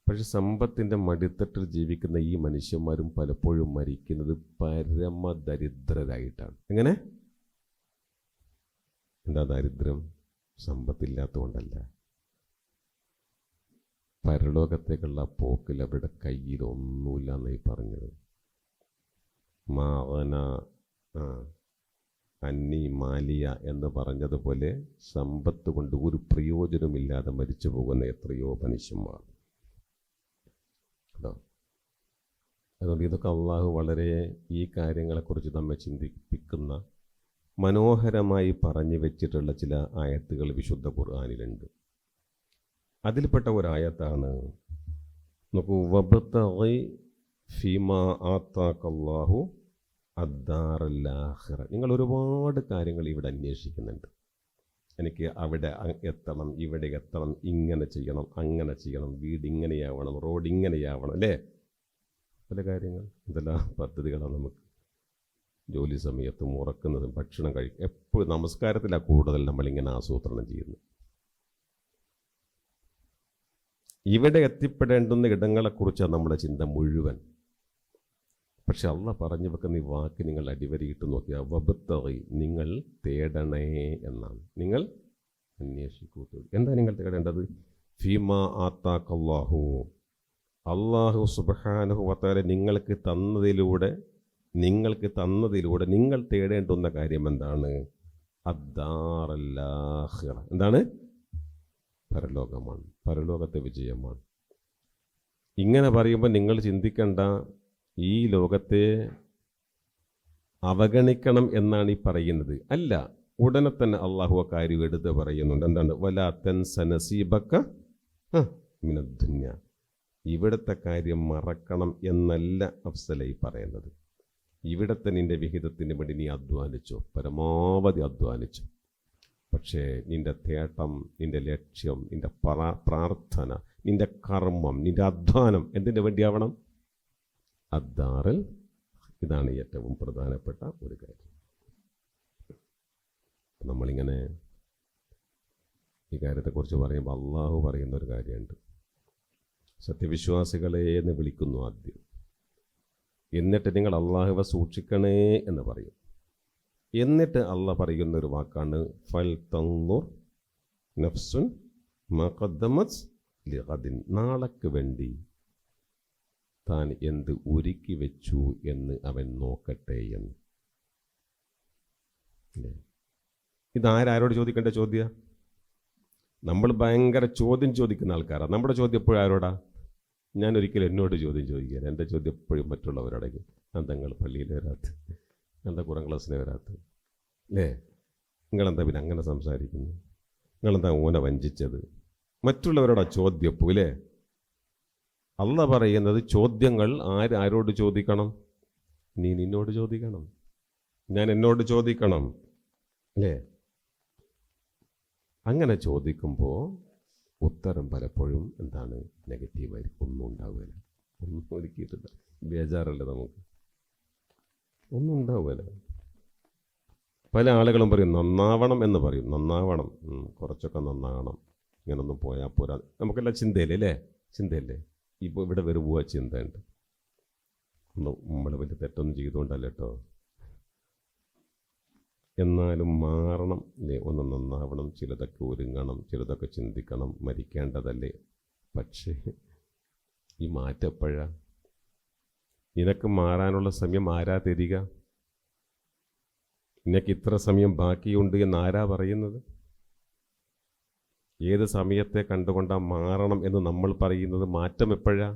പക്ഷെ സമ്പത്തിൻ്റെ മടിത്തട്ടിൽ ജീവിക്കുന്ന ഈ മനുഷ്യന്മാരും പലപ്പോഴും മരിക്കുന്നത് പരമദരിദ്രരായിട്ടാണ്. എങ്ങനെ? എന്താ ദരിദ്രം? സമ്പത്തില്ലാത്തതുകൊണ്ടല്ല. പരലോകത്തേക്കുള്ള പോക്കിൽ അവരുടെ കയ്യിൽ ഒന്നുമില്ല എന്നായി പറഞ്ഞത്. അന്നി മാലിയ എന്ന് പറഞ്ഞതുപോലെ സമ്പത്ത് കൊണ്ട് ഒരു പ്രയോജനമില്ലാതെ മരിച്ചു പോകുന്ന എത്രയോ മനുഷ്യന്മാർ. അതുകൊണ്ട് ഇതൊക്കെ അള്ളാഹു വളരെ ഈ കാര്യങ്ങളെക്കുറിച്ച് നമ്മെ ചിന്തിപ്പിക്കുന്ന മനോഹരമായി പറഞ്ഞു വെച്ചിട്ടുള്ള ചില ആയത്തുകൾ വിശുദ്ധ ഖുർആനിലുണ്ട്. അതിൽപ്പെട്ട ഒരായത്താണ്, നോക്കൂ, വബ്തഗി ഫീമാ ആതാകല്ലാഹു അദ്ദാറൽ ആഖിറ. നിങ്ങൾ ഒരുപാട് കാര്യങ്ങൾ ഇവിടെ അന്വേഷിക്കുന്നുണ്ട്. എനിക്ക് അവിടെ എത്തണം, ഇവിടെ എത്തണം, ഇങ്ങനെ ചെയ്യണം, അങ്ങനെ ചെയ്യണം, വീട് ഇങ്ങനെയാവണം, റോഡ് ഇങ്ങനെയാവണം അല്ലേ? പല കാര്യങ്ങൾ, എന്തെല്ലാം പദ്ധതികളാണ് നമുക്ക്. ജോലി സമയത്തും ഉറക്കുന്നതും ഭക്ഷണം കഴിക്കും, എപ്പോഴും നമസ്കാരത്തിലാണ് കൂടുതൽ നമ്മളിങ്ങനെ ആസൂത്രണം ചെയ്യുന്നത്. ഇവിടെ എത്തിപ്പെടേണ്ടുന്ന ഇടങ്ങളെക്കുറിച്ചാണ് നമ്മുടെ ചിന്ത മുഴുവൻ. പക്ഷെ അള്ളാഹ് പറഞ്ഞു വെക്കുന്ന ഈ വാക്ക് നിങ്ങൾ അടിവരയിട്ട് നോക്കിയാൽ വബ്തഗി, നിങ്ങൾ തേടണേ എന്നാണ്. നിങ്ങൾ അന്വേഷിക്കൂ. എന്താ നിങ്ങൾ തേടേണ്ടത്? ഫീമാ ആത്താക്കല്ലാഹു, അള്ളാഹു സുബ്ഹാനഹു വതആല നിങ്ങൾക്ക് തന്നതിലൂടെ നിങ്ങൾ തേടേണ്ടുന്ന കാര്യം എന്താണ്? അദ്ദാറൽ ആഖിറ, എന്താണ്? പരലോകമാണ്, പരലോകത്തെ വിജയമാണ്. ഇങ്ങനെ പറയുമ്പോൾ നിങ്ങൾ ചിന്തിക്കേണ്ട ഈ ലോകത്തെ അവഗണിക്കണം എന്നാണ് ഈ പറയുന്നത്. അല്ല, ഉടനെ തന്നെ അള്ളാഹു ആ കാര്യം എടുത്ത് പറയുന്നുണ്ട്. എന്താണ്? വലാ തൻസ നസീബക മിനദ്ദുനിയ, ഇവിടുത്തെ കാര്യം മറക്കണം എന്നല്ല അഫ്സലായി പറയുന്നത്. ഇവിടുത്തെ നിന്റെ വിഹിതത്തിന് വേണ്ടി നീ അധ്വാനിച്ചു, പരമാവധി അധ്വാനിച്ചു. പക്ഷേ നിന്റെ തേട്ടം, നിന്റെ ലക്ഷ്യം, നിന്റെ പ്രാർത്ഥന, നിന്റെ കർമ്മം, നിന്റെ അധ്വാനം എന്തിനു വേണ്ടിയാവണം? അദ്ദാറിൽ. ഇതാണ് ഏറ്റവും പ്രധാനപ്പെട്ട ഒരു കാര്യം. നമ്മളിങ്ങനെ ഈ കാര്യത്തെക്കുറിച്ച് പറയുമ്പോൾ അള്ളാഹു പറയുന്ന ഒരു കാര്യമുണ്ട്. സത്യവിശ്വാസികളെ എന്ന് വിളിക്കുന്നു ആദ്യം, എന്നിട്ട് നിങ്ങൾ അള്ളാഹുവെ സൂക്ഷിക്കണേ എന്ന് പറയും. എന്നിട്ട് അള്ളാഹ് പറയുന്നൊരു വാക്കാണ് ഫൽ തൻദുർ നഫ്സുൻ മാ ഖദ്ദമത് ലിഗദിൻ, നാളേക്ക് വേണ്ടി താൻ എന്ത് ഒരുക്കി വെച്ചു എന്ന് അവൻ നോക്കട്ടെ എന്ന്. ഇതാരോട് ചോദിക്കേണ്ട ചോദ്യം? നമ്മൾ ഭയങ്കര ചോദ്യം ചോദിക്കുന്ന ആൾക്കാരാണ്. നമ്മുടെ ചോദ്യം എപ്പോഴും ആരോടാ? ഞാൻ ഒരിക്കലും എന്നോട് ചോദ്യം ചോദിക്കുക. എൻ്റെ ചോദ്യം എപ്പോഴും മറ്റുള്ളവരോടേക്ക്. നിങ്ങൾ പള്ളിയിൽ വരാത്ത, എന്താ ഖുറാൻ ക്ലാസ്സിന് വരാത്ത, അല്ലേ? നിങ്ങളെന്താ പിന്നെ അങ്ങനെ സംസാരിക്കുന്നു? നിങ്ങളെന്താ ഓനെ വഞ്ചിച്ചത്? മറ്റുള്ളവരോടാ ചോദ്യം എപ്പോൾ, അല്ലേ? അള്ളാഹ് പറയുന്നത് ചോദ്യങ്ങൾ ആരോട് ചോദിക്കണം? നീ നിന്നോട് ചോദിക്കണം, ഞാൻ എന്നോട് ചോദിക്കണം, അല്ലേ? അങ്ങനെ ചോദിക്കുമ്പോൾ ഉത്തരം പലപ്പോഴും എന്താണ്? നെഗറ്റീവായിരിക്കും. ഒന്നും ഉണ്ടാവുകയില്ല, ഒന്നും ഒരുക്കിയിട്ടില്ല. ബേജാറല്ല, നമുക്ക് ഒന്നും ഉണ്ടാവുകയില്ല. പല ആളുകളും പറയും നന്നാവണം എന്ന് പറയും. നന്നാവണം, കുറച്ചൊക്കെ നന്നാവണം, ഇങ്ങനൊന്നും പോയാൽ പോരാ. നമുക്കെല്ലാം ചിന്തയില്ലേ? ചിന്തയല്ലേ? ഇപ്പോൾ ഇവിടെ വരുമ്പോൾ ചിന്തയുണ്ട്. നമ്മൾ വലിയ തെറ്റൊന്നും ചെയ്തുകൊണ്ടല്ല കേട്ടോ. എന്നാലും മാറണം, അല്ലേ? ഒന്ന് നന്നാവണം, ചിലതൊക്കെ ഒരുങ്ങണം, ചിലതൊക്കെ ചിന്തിക്കണം. മരിക്കേണ്ടതല്ലേ? പക്ഷേ ഈ മാറ്റപ്പോഴാ? നിനക്ക് മാറാനുള്ള സമയം ആരാ തരിക? നിനക്ക് ഇത്ര സമയം ബാക്കിയുണ്ട് എന്ന് ആരാ പറയുന്നത്? ഏത് സമയത്തെ കണ്ടുകൊണ്ടാ മാറണം എന്ന് നമ്മൾ പറയുന്നത്? മാറ്റം എപ്പോഴാ?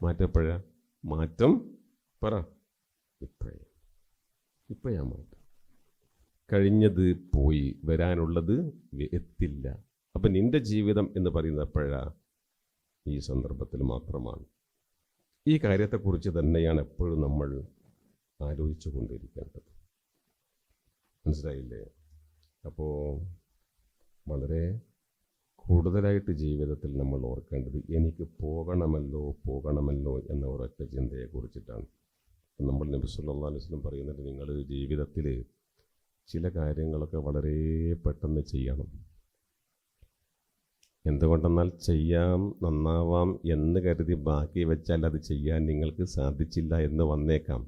മാറ്റപ്പോഴാ? മാറ്റം പറ. ഇപ്പോഴാ മാറ്റം. കഴിഞ്ഞത് പോയി, വരാനുള്ളത് എത്തില്ല. അപ്പം നിന്റെ ജീവിതം എന്ന് പറയുന്നത് എപ്പോഴാ? ഈ സന്ദർഭത്തിൽ മാത്രമാണ്. ഈ കാര്യത്തെക്കുറിച്ച് തന്നെയാണ് എപ്പോഴും നമ്മൾ ആലോചിച്ചു കൊണ്ടിരിക്കേണ്ടത്. മനസ്സിലായില്ലേ? അപ്പോൾ വളരെ കൂടുതലായിട്ട് ജീവിതത്തിൽ നമ്മൾ ഓർക്കേണ്ടത് എനിക്ക് പോകണമല്ലോ എന്ന ഒരൊറ്റ ചിന്തയെക്കുറിച്ചിട്ടാണ്. നമ്മൾ നബി സല്ലല്ലാഹു അലൈഹി വസല്ലം പറയുന്നുണ്ട്, നിങ്ങൾ ജീവിതത്തിൽ ചില കാര്യങ്ങളൊക്കെ വളരെ പെട്ടെന്ന് ചെയ്യണം. എന്തുകൊണ്ടെന്നാൽ ചെയ്യാം, നന്നാവാം എന്ന് കരുതി ബാക്കി വെച്ചാൽ അത് ചെയ്യാൻ നിങ്ങൾക്ക് സാധിച്ചില്ല എന്ന് വന്നേക്കാം.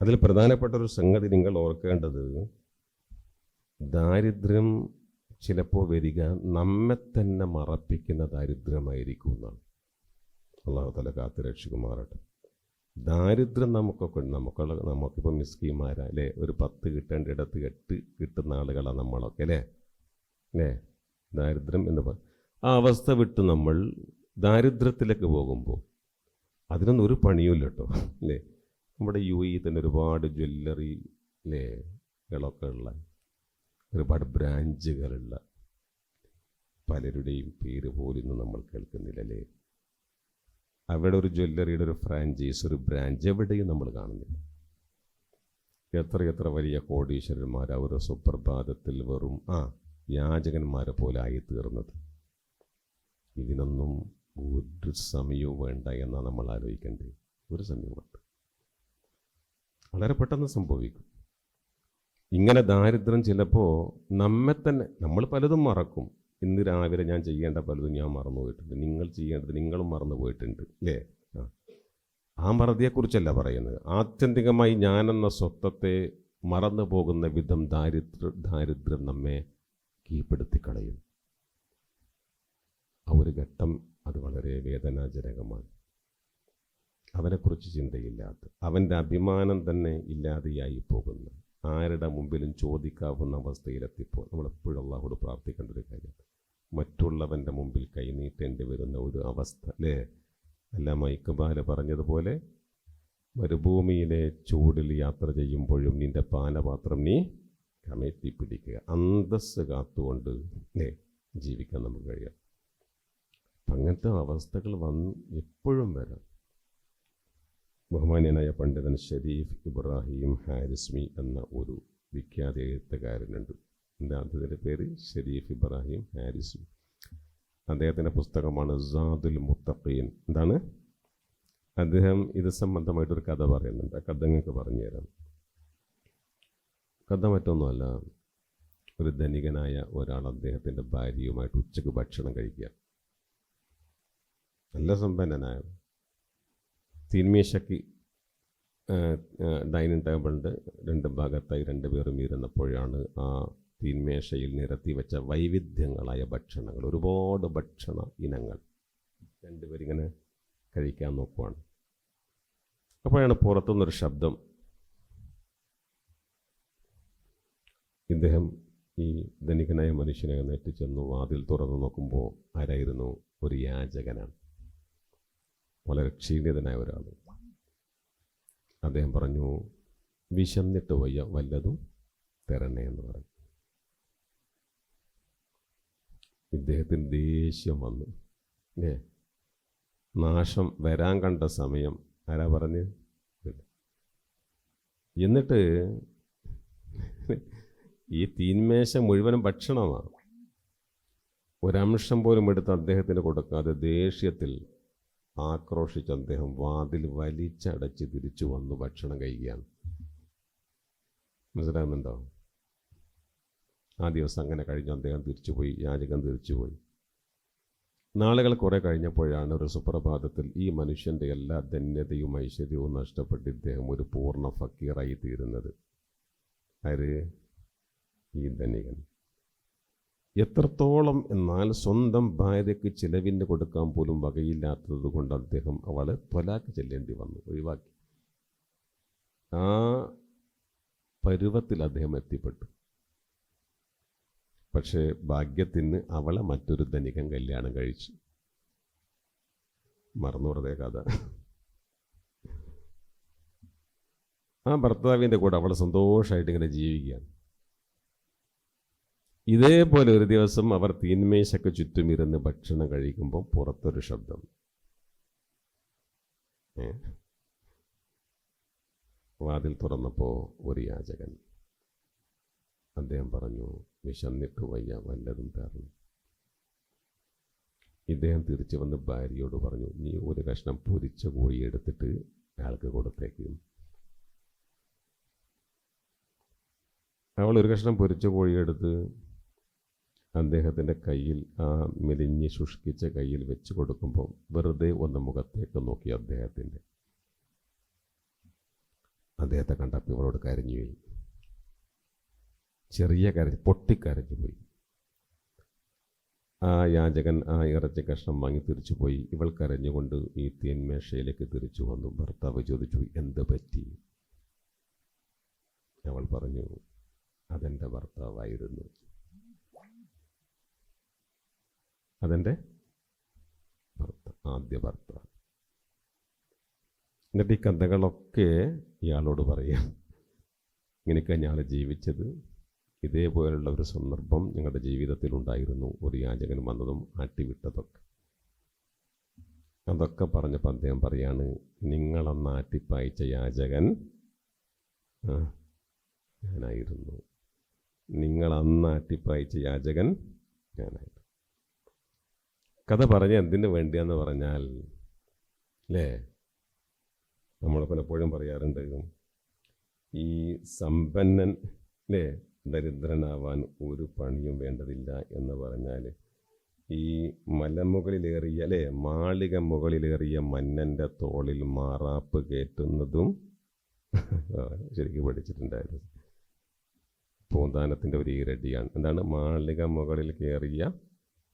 അതിൽ പ്രധാനപ്പെട്ട ഒരു സംഗതി നിങ്ങൾ ഓർക്കേണ്ടത്, ദാരിദ്ര്യം ചിലപ്പോൾ വരിക നമ്മെ തന്നെ മറപ്പിക്കുന്ന ദാരിദ്ര്യമായിരിക്കും എന്നാണ്. അള്ളാഹു തആല കാത്ത് രക്ഷിക്കുമാറാട്ടെ. ദാരിദ്ര്യം നമുക്കിപ്പോൾ മിസ്കീന്മാരാ, അല്ലേ? ഒരു 10 കിട്ടേണ്ട ഇടത്ത് 8 കിട്ടുന്ന ആളുകളാണ് നമ്മളൊക്കെ, അല്ലേ? ദാരിദ്ര്യം എന്ന് പറയും. ആ അവസ്ഥ വിട്ട് നമ്മൾ ദാരിദ്ര്യത്തിലേക്ക് പോകുമ്പോൾ അതിനൊന്നും ഒരു പണിയുമില്ല കേട്ടോ, അല്ലേ? നമ്മുടെ UAE തന്നെ ഒരുപാട് ജ്വല്ലറി, അല്ലേ, കളൊക്കെ ഉള്ള ഒരുപാട് ബ്രാഞ്ചുകളുള്ള പലരുടെയും പേര് പോലും നമ്മൾ കേൾക്കുന്നില്ലല്ലേ? അവിടെ ഒരു ജ്വല്ലറിയുടെ ഒരു ഫ്രാഞ്ചൈസ്, ഒരു ബ്രാഞ്ച് എവിടെയും നമ്മൾ കാണുന്നില്ല. എത്ര വലിയ കോടീശ്വരന്മാർ ഒരു സുപ്രഭാതത്തിൽ വെറും യാചകന്മാരെ പോലെ ആയിത്തീർന്നത്. ഇതിനൊന്നും ഒരു സമയവും വേണ്ട എന്നാണ് നമ്മൾ ആലോചിക്കേണ്ടത്. ഒരു സമയവും വേണ്ട, വളരെ പെട്ടെന്ന് സംഭവിക്കും. ഇങ്ങനെ ദാരിദ്ര്യം ചിലപ്പോൾ നമ്മെ തന്നെ, നമ്മൾ പലതും മറക്കും. ഇന്ന് രാവിലെ ഞാൻ ചെയ്യേണ്ട പലതും ഞാൻ മറന്നു പോയിട്ടുണ്ട്. നിങ്ങൾ ചെയ്യേണ്ടത് നിങ്ങളും മറന്നു പോയിട്ടുണ്ട്, അല്ലേ? ആ മറതിയെക്കുറിച്ചല്ല പറയുന്നത്. ആത്യന്തികമായി ഞാനെന്ന സ്വത്വത്തെ മറന്നു പോകുന്ന വിധം ദാരിദ്ര്യം നമ്മെ കീഴ്പ്പെടുത്തിക്കളയും. ആ ഒരു ഘട്ടം അത് വളരെ വേദനാജനകമാണ്. അവനെക്കുറിച്ച് ചിന്തയില്ലാത്ത, അവൻ്റെ അഭിമാനം തന്നെ ഇല്ലാതെയായി പോകുന്ന, ആരുടെ മുമ്പിലും ചോദിക്കാവുന്ന അവസ്ഥയിലെത്തിപ്പോൾ നമ്മളെപ്പോഴും അള്ളാഹുവോട് പ്രാർത്ഥിക്കേണ്ട ഒരു കാര്യം, മറ്റുള്ളവൻ്റെ മുമ്പിൽ കൈനീട്ടേണ്ടി വരുന്ന ഒരു അവസ്ഥ അല്ലേ? അല്ലാമ ഇക്ബാൽ പറഞ്ഞതുപോലെ, മരുഭൂമിയിലെ ചൂടിൽ യാത്ര ചെയ്യുമ്പോഴും നിൻ്റെ പാനപാത്രം നീ കമഴ്ത്തി പിടിക്കുക. അന്തസ്സ് കാത്തുകൊണ്ട് അല്ലേ ജീവിക്കാൻ നമുക്ക് കഴിയാം. അങ്ങനത്തെ അവസ്ഥകൾ എപ്പോഴും വരാം. ബഹുമാന്യനായ പണ്ഡിതൻ ഷരീഫ് ഇബ്രാഹിം ഹാരിസ്മി എന്ന ഒരു വിഖ്യാത എഴുത്തുകാരനുണ്ട്. അദ്ദേഹത്തിൻ്റെ പേര് ഷരീഫ് ഇബ്രാഹിം ഹാരിസ്മി. അദ്ദേഹത്തിൻ്റെ പുസ്തകമാണ് സാദുൽ മുത്തഖീൻ. എന്താണ്? അദ്ദേഹം ഇത് സംബന്ധമായിട്ടൊരു കഥ പറയുന്നുണ്ട്. ആ കഥ നിങ്ങൾക്ക് പറഞ്ഞു തരാം. കഥ മറ്റൊന്നുമല്ല, ഒരു ധനികനായ ഒരാൾ അദ്ദേഹത്തിൻ്റെ ഭാര്യയുമായിട്ട് ഉച്ചയ്ക്ക് ഭക്ഷണം കഴിക്കുക. നല്ല സമ്പന്നനായ തീന്മേശയ്ക്ക് ഡൈനിങ് ടേബിളിൻ്റെ രണ്ട് ഭാഗത്തായി രണ്ടുപേരും ഇരുന്നപ്പോഴാണ് ആ തീന്മേശയിൽ നിരത്തി വെച്ച വൈവിധ്യങ്ങളായ ഭക്ഷണങ്ങൾ, ഒരുപാട് ഭക്ഷണ ഇനങ്ങൾ രണ്ടുപേരിങ്ങനെ കഴിക്കാൻ നോക്കുവാണ്. അപ്പോഴാണ് പുറത്തുനിന്നൊരു ശബ്ദം. ഇദ്ദേഹം ഈ ധനികനായ മനുഷ്യനെ എഴുന്നേറ്റ് ചെന്നു വാതിൽ തുറന്നു നോക്കുമ്പോൾ ആരായിരുന്നു? ഒരു യാചകനാണ്, വളരെ ക്ഷീണിതനായ ഒരാൾ. അദ്ദേഹം പറഞ്ഞു, വിശന്നിട്ട് വയ്യ, വല്ലതും തരണേ എന്ന് പറഞ്ഞു. ഇദ്ദേഹത്തിന് ദേഷ്യം വന്നു. നാശം വരാൻ കണ്ട സമയം ആരാ പറഞ്ഞ്? എന്നിട്ട് ഈ തീന്മേശ മുഴുവനും ഭക്ഷണമാണ്. ഒരംശം പോലും എടുത്ത് അദ്ദേഹത്തിന് കൊടുക്കാതെ ദേഷ്യത്തിൽ ആക്രോശിച്ച് അദ്ദേഹം വാതിൽ വലിച്ചടച്ച് തിരിച്ചു വന്നു ഭക്ഷണം കഴിക്കുകയാണ്. മനസ്സിലാകുന്നുണ്ടോ? ആ ദിവസം അങ്ങനെ കഴിഞ്ഞു. അദ്ദേഹം തിരിച്ചുപോയി, യാചകൻ തിരിച്ചുപോയി. നാളുകൾ കുറെ കഴിഞ്ഞപ്പോഴാണ് ഒരു സുപ്രഭാതത്തിൽ ഈ മനുഷ്യൻ്റെ എല്ലാ ധന്യതയും ഐശ്വര്യവും നഷ്ടപ്പെട്ട് ഇദ്ദേഹം ഒരു പൂർണ്ണ ഫക്കീറായി തീരുന്നത്. ആര്? ഈ ധനികൻ. എത്രത്തോളം എന്നാൽ സ്വന്തം ഭാര്യയ്ക്ക് ചിലവിന് കൊടുക്കാൻ പോലും വകയില്ലാത്തത് കൊണ്ട് അദ്ദേഹം അവളെ ത്വലാക്ക് ചെല്ലേണ്ടി വന്നു, ഒഴിവാക്കി. ആ പരുവത്തിൽ അദ്ദേഹം എത്തിപ്പെട്ടു. പക്ഷേ ഭാഗ്യത്തിന് അവളെ മറ്റൊരു ധനികൻ കല്യാണം കഴിച്ചു. മറന്നുകൂടതേ കഥ. ആ ഭർത്താവിൻ്റെ കൂടെ അവൾ സന്തോഷമായിട്ട് ഇങ്ങനെ ജീവിക്കുകയാണ്. ഇതേപോലെ ഒരു ദിവസം അവർ തീന്മേശയ്ക്ക് ചുറ്റുമിരുന്ന് ഭക്ഷണം കഴിക്കുമ്പോൾ പുറത്തൊരു ശബ്ദം. വാതിൽ തുറന്നപ്പോൾ ഒരു യാചകൻ. അദ്ദേഹം പറഞ്ഞു, വിശന്നിട്ട് വയ്യ, വല്ലതും തരണം. ഇദ്ദേഹം തിരിച്ചു വന്ന് ഭാര്യയോട് പറഞ്ഞു, നീ ഒരു കഷ്ണം പൊരിച്ച കോഴി എടുത്തിട്ട് അയാൾക്ക് കൊടുത്തേക്കും. അവൾ ഒരു കഷ്ണം പൊരിച്ച കോഴിയെടുത്ത് അദ്ദേഹത്തിൻ്റെ കയ്യിൽ, ആ മെലിഞ്ഞ് ശുഷ്കിച്ച കയ്യിൽ വെച്ച് കൊടുക്കുമ്പോൾ വെറുതെ ഒന്ന് മുഖത്തേക്ക് നോക്കി അദ്ദേഹത്തെ കണ്ടപ്പോൾ ഇവളോട് കരഞ്ഞുപോയി. ചെറിയ പൊട്ടിക്കരഞ്ഞു പോയി. ആ യാചകൻ ആ ഇറച്ചി കഷ്ണം വാങ്ങി തിരിച്ചു പോയി. ഇവൾ കരഞ്ഞുകൊണ്ട് ഈ തീന്മേശയിലേക്ക് തിരിച്ചു വന്നു. ഭർത്താവ് ചോദിച്ചു, എന്ത് പറ്റി? അവൾ പറഞ്ഞു, അതെൻ്റെ ഭർത്താവായിരുന്നു, അതെൻ്റെ ആദ്യ ഭർത്താവ്. എന്നിട്ട് ഈ കഥകളൊക്കെ ഇയാളോട് പറയാം. ഇങ്ങനെയൊക്കെ ഞങ്ങൾ ജീവിച്ചത്, ഇതേപോലുള്ള ഒരു സന്ദർഭം ഞങ്ങളുടെ ജീവിതത്തിൽ ഉണ്ടായിരുന്നു, ഒരു യാചകൻ വന്നതും ആട്ടിവിട്ടതൊക്കെ. അതൊക്കെ പറഞ്ഞപ്പോൾ അദ്ദേഹം പറയാണ്, നിങ്ങളന്ന് ആട്ടിപ്പായിച്ച യാചകൻ ഞാനായിരുന്നു. നിങ്ങളന്ന് ആട്ടിപ്പായിച്ച യാചകൻ ഞാനായിരുന്നു. കഥ പറഞ്ഞ എന്തിനു വേണ്ടിയാന്ന് പറഞ്ഞാൽ, അല്ലേ, നമ്മൾ പലപ്പോഴും പറയാറുണ്ട്, ഈ സമ്പന്നൻ അല്ലേ ദരിദ്രനാവാൻ ഒരു പണിയും വേണ്ടതില്ല എന്ന് പറഞ്ഞാൽ ഈ മലമുകളിലേറിയ അല്ലേ മാളിക മുകളിലേറിയ മന്നൻ്റെ തോളിൽ മാറാപ്പ് കയറ്റുന്നതും ശരിക്കും പഠിച്ചിട്ടുണ്ടായിരുന്നു. പൂന്താനത്തിൻ്റെ ഒരു ഈരടിയാണ്. എന്താണ്? മാളിക മുകളിൽ കയറിയ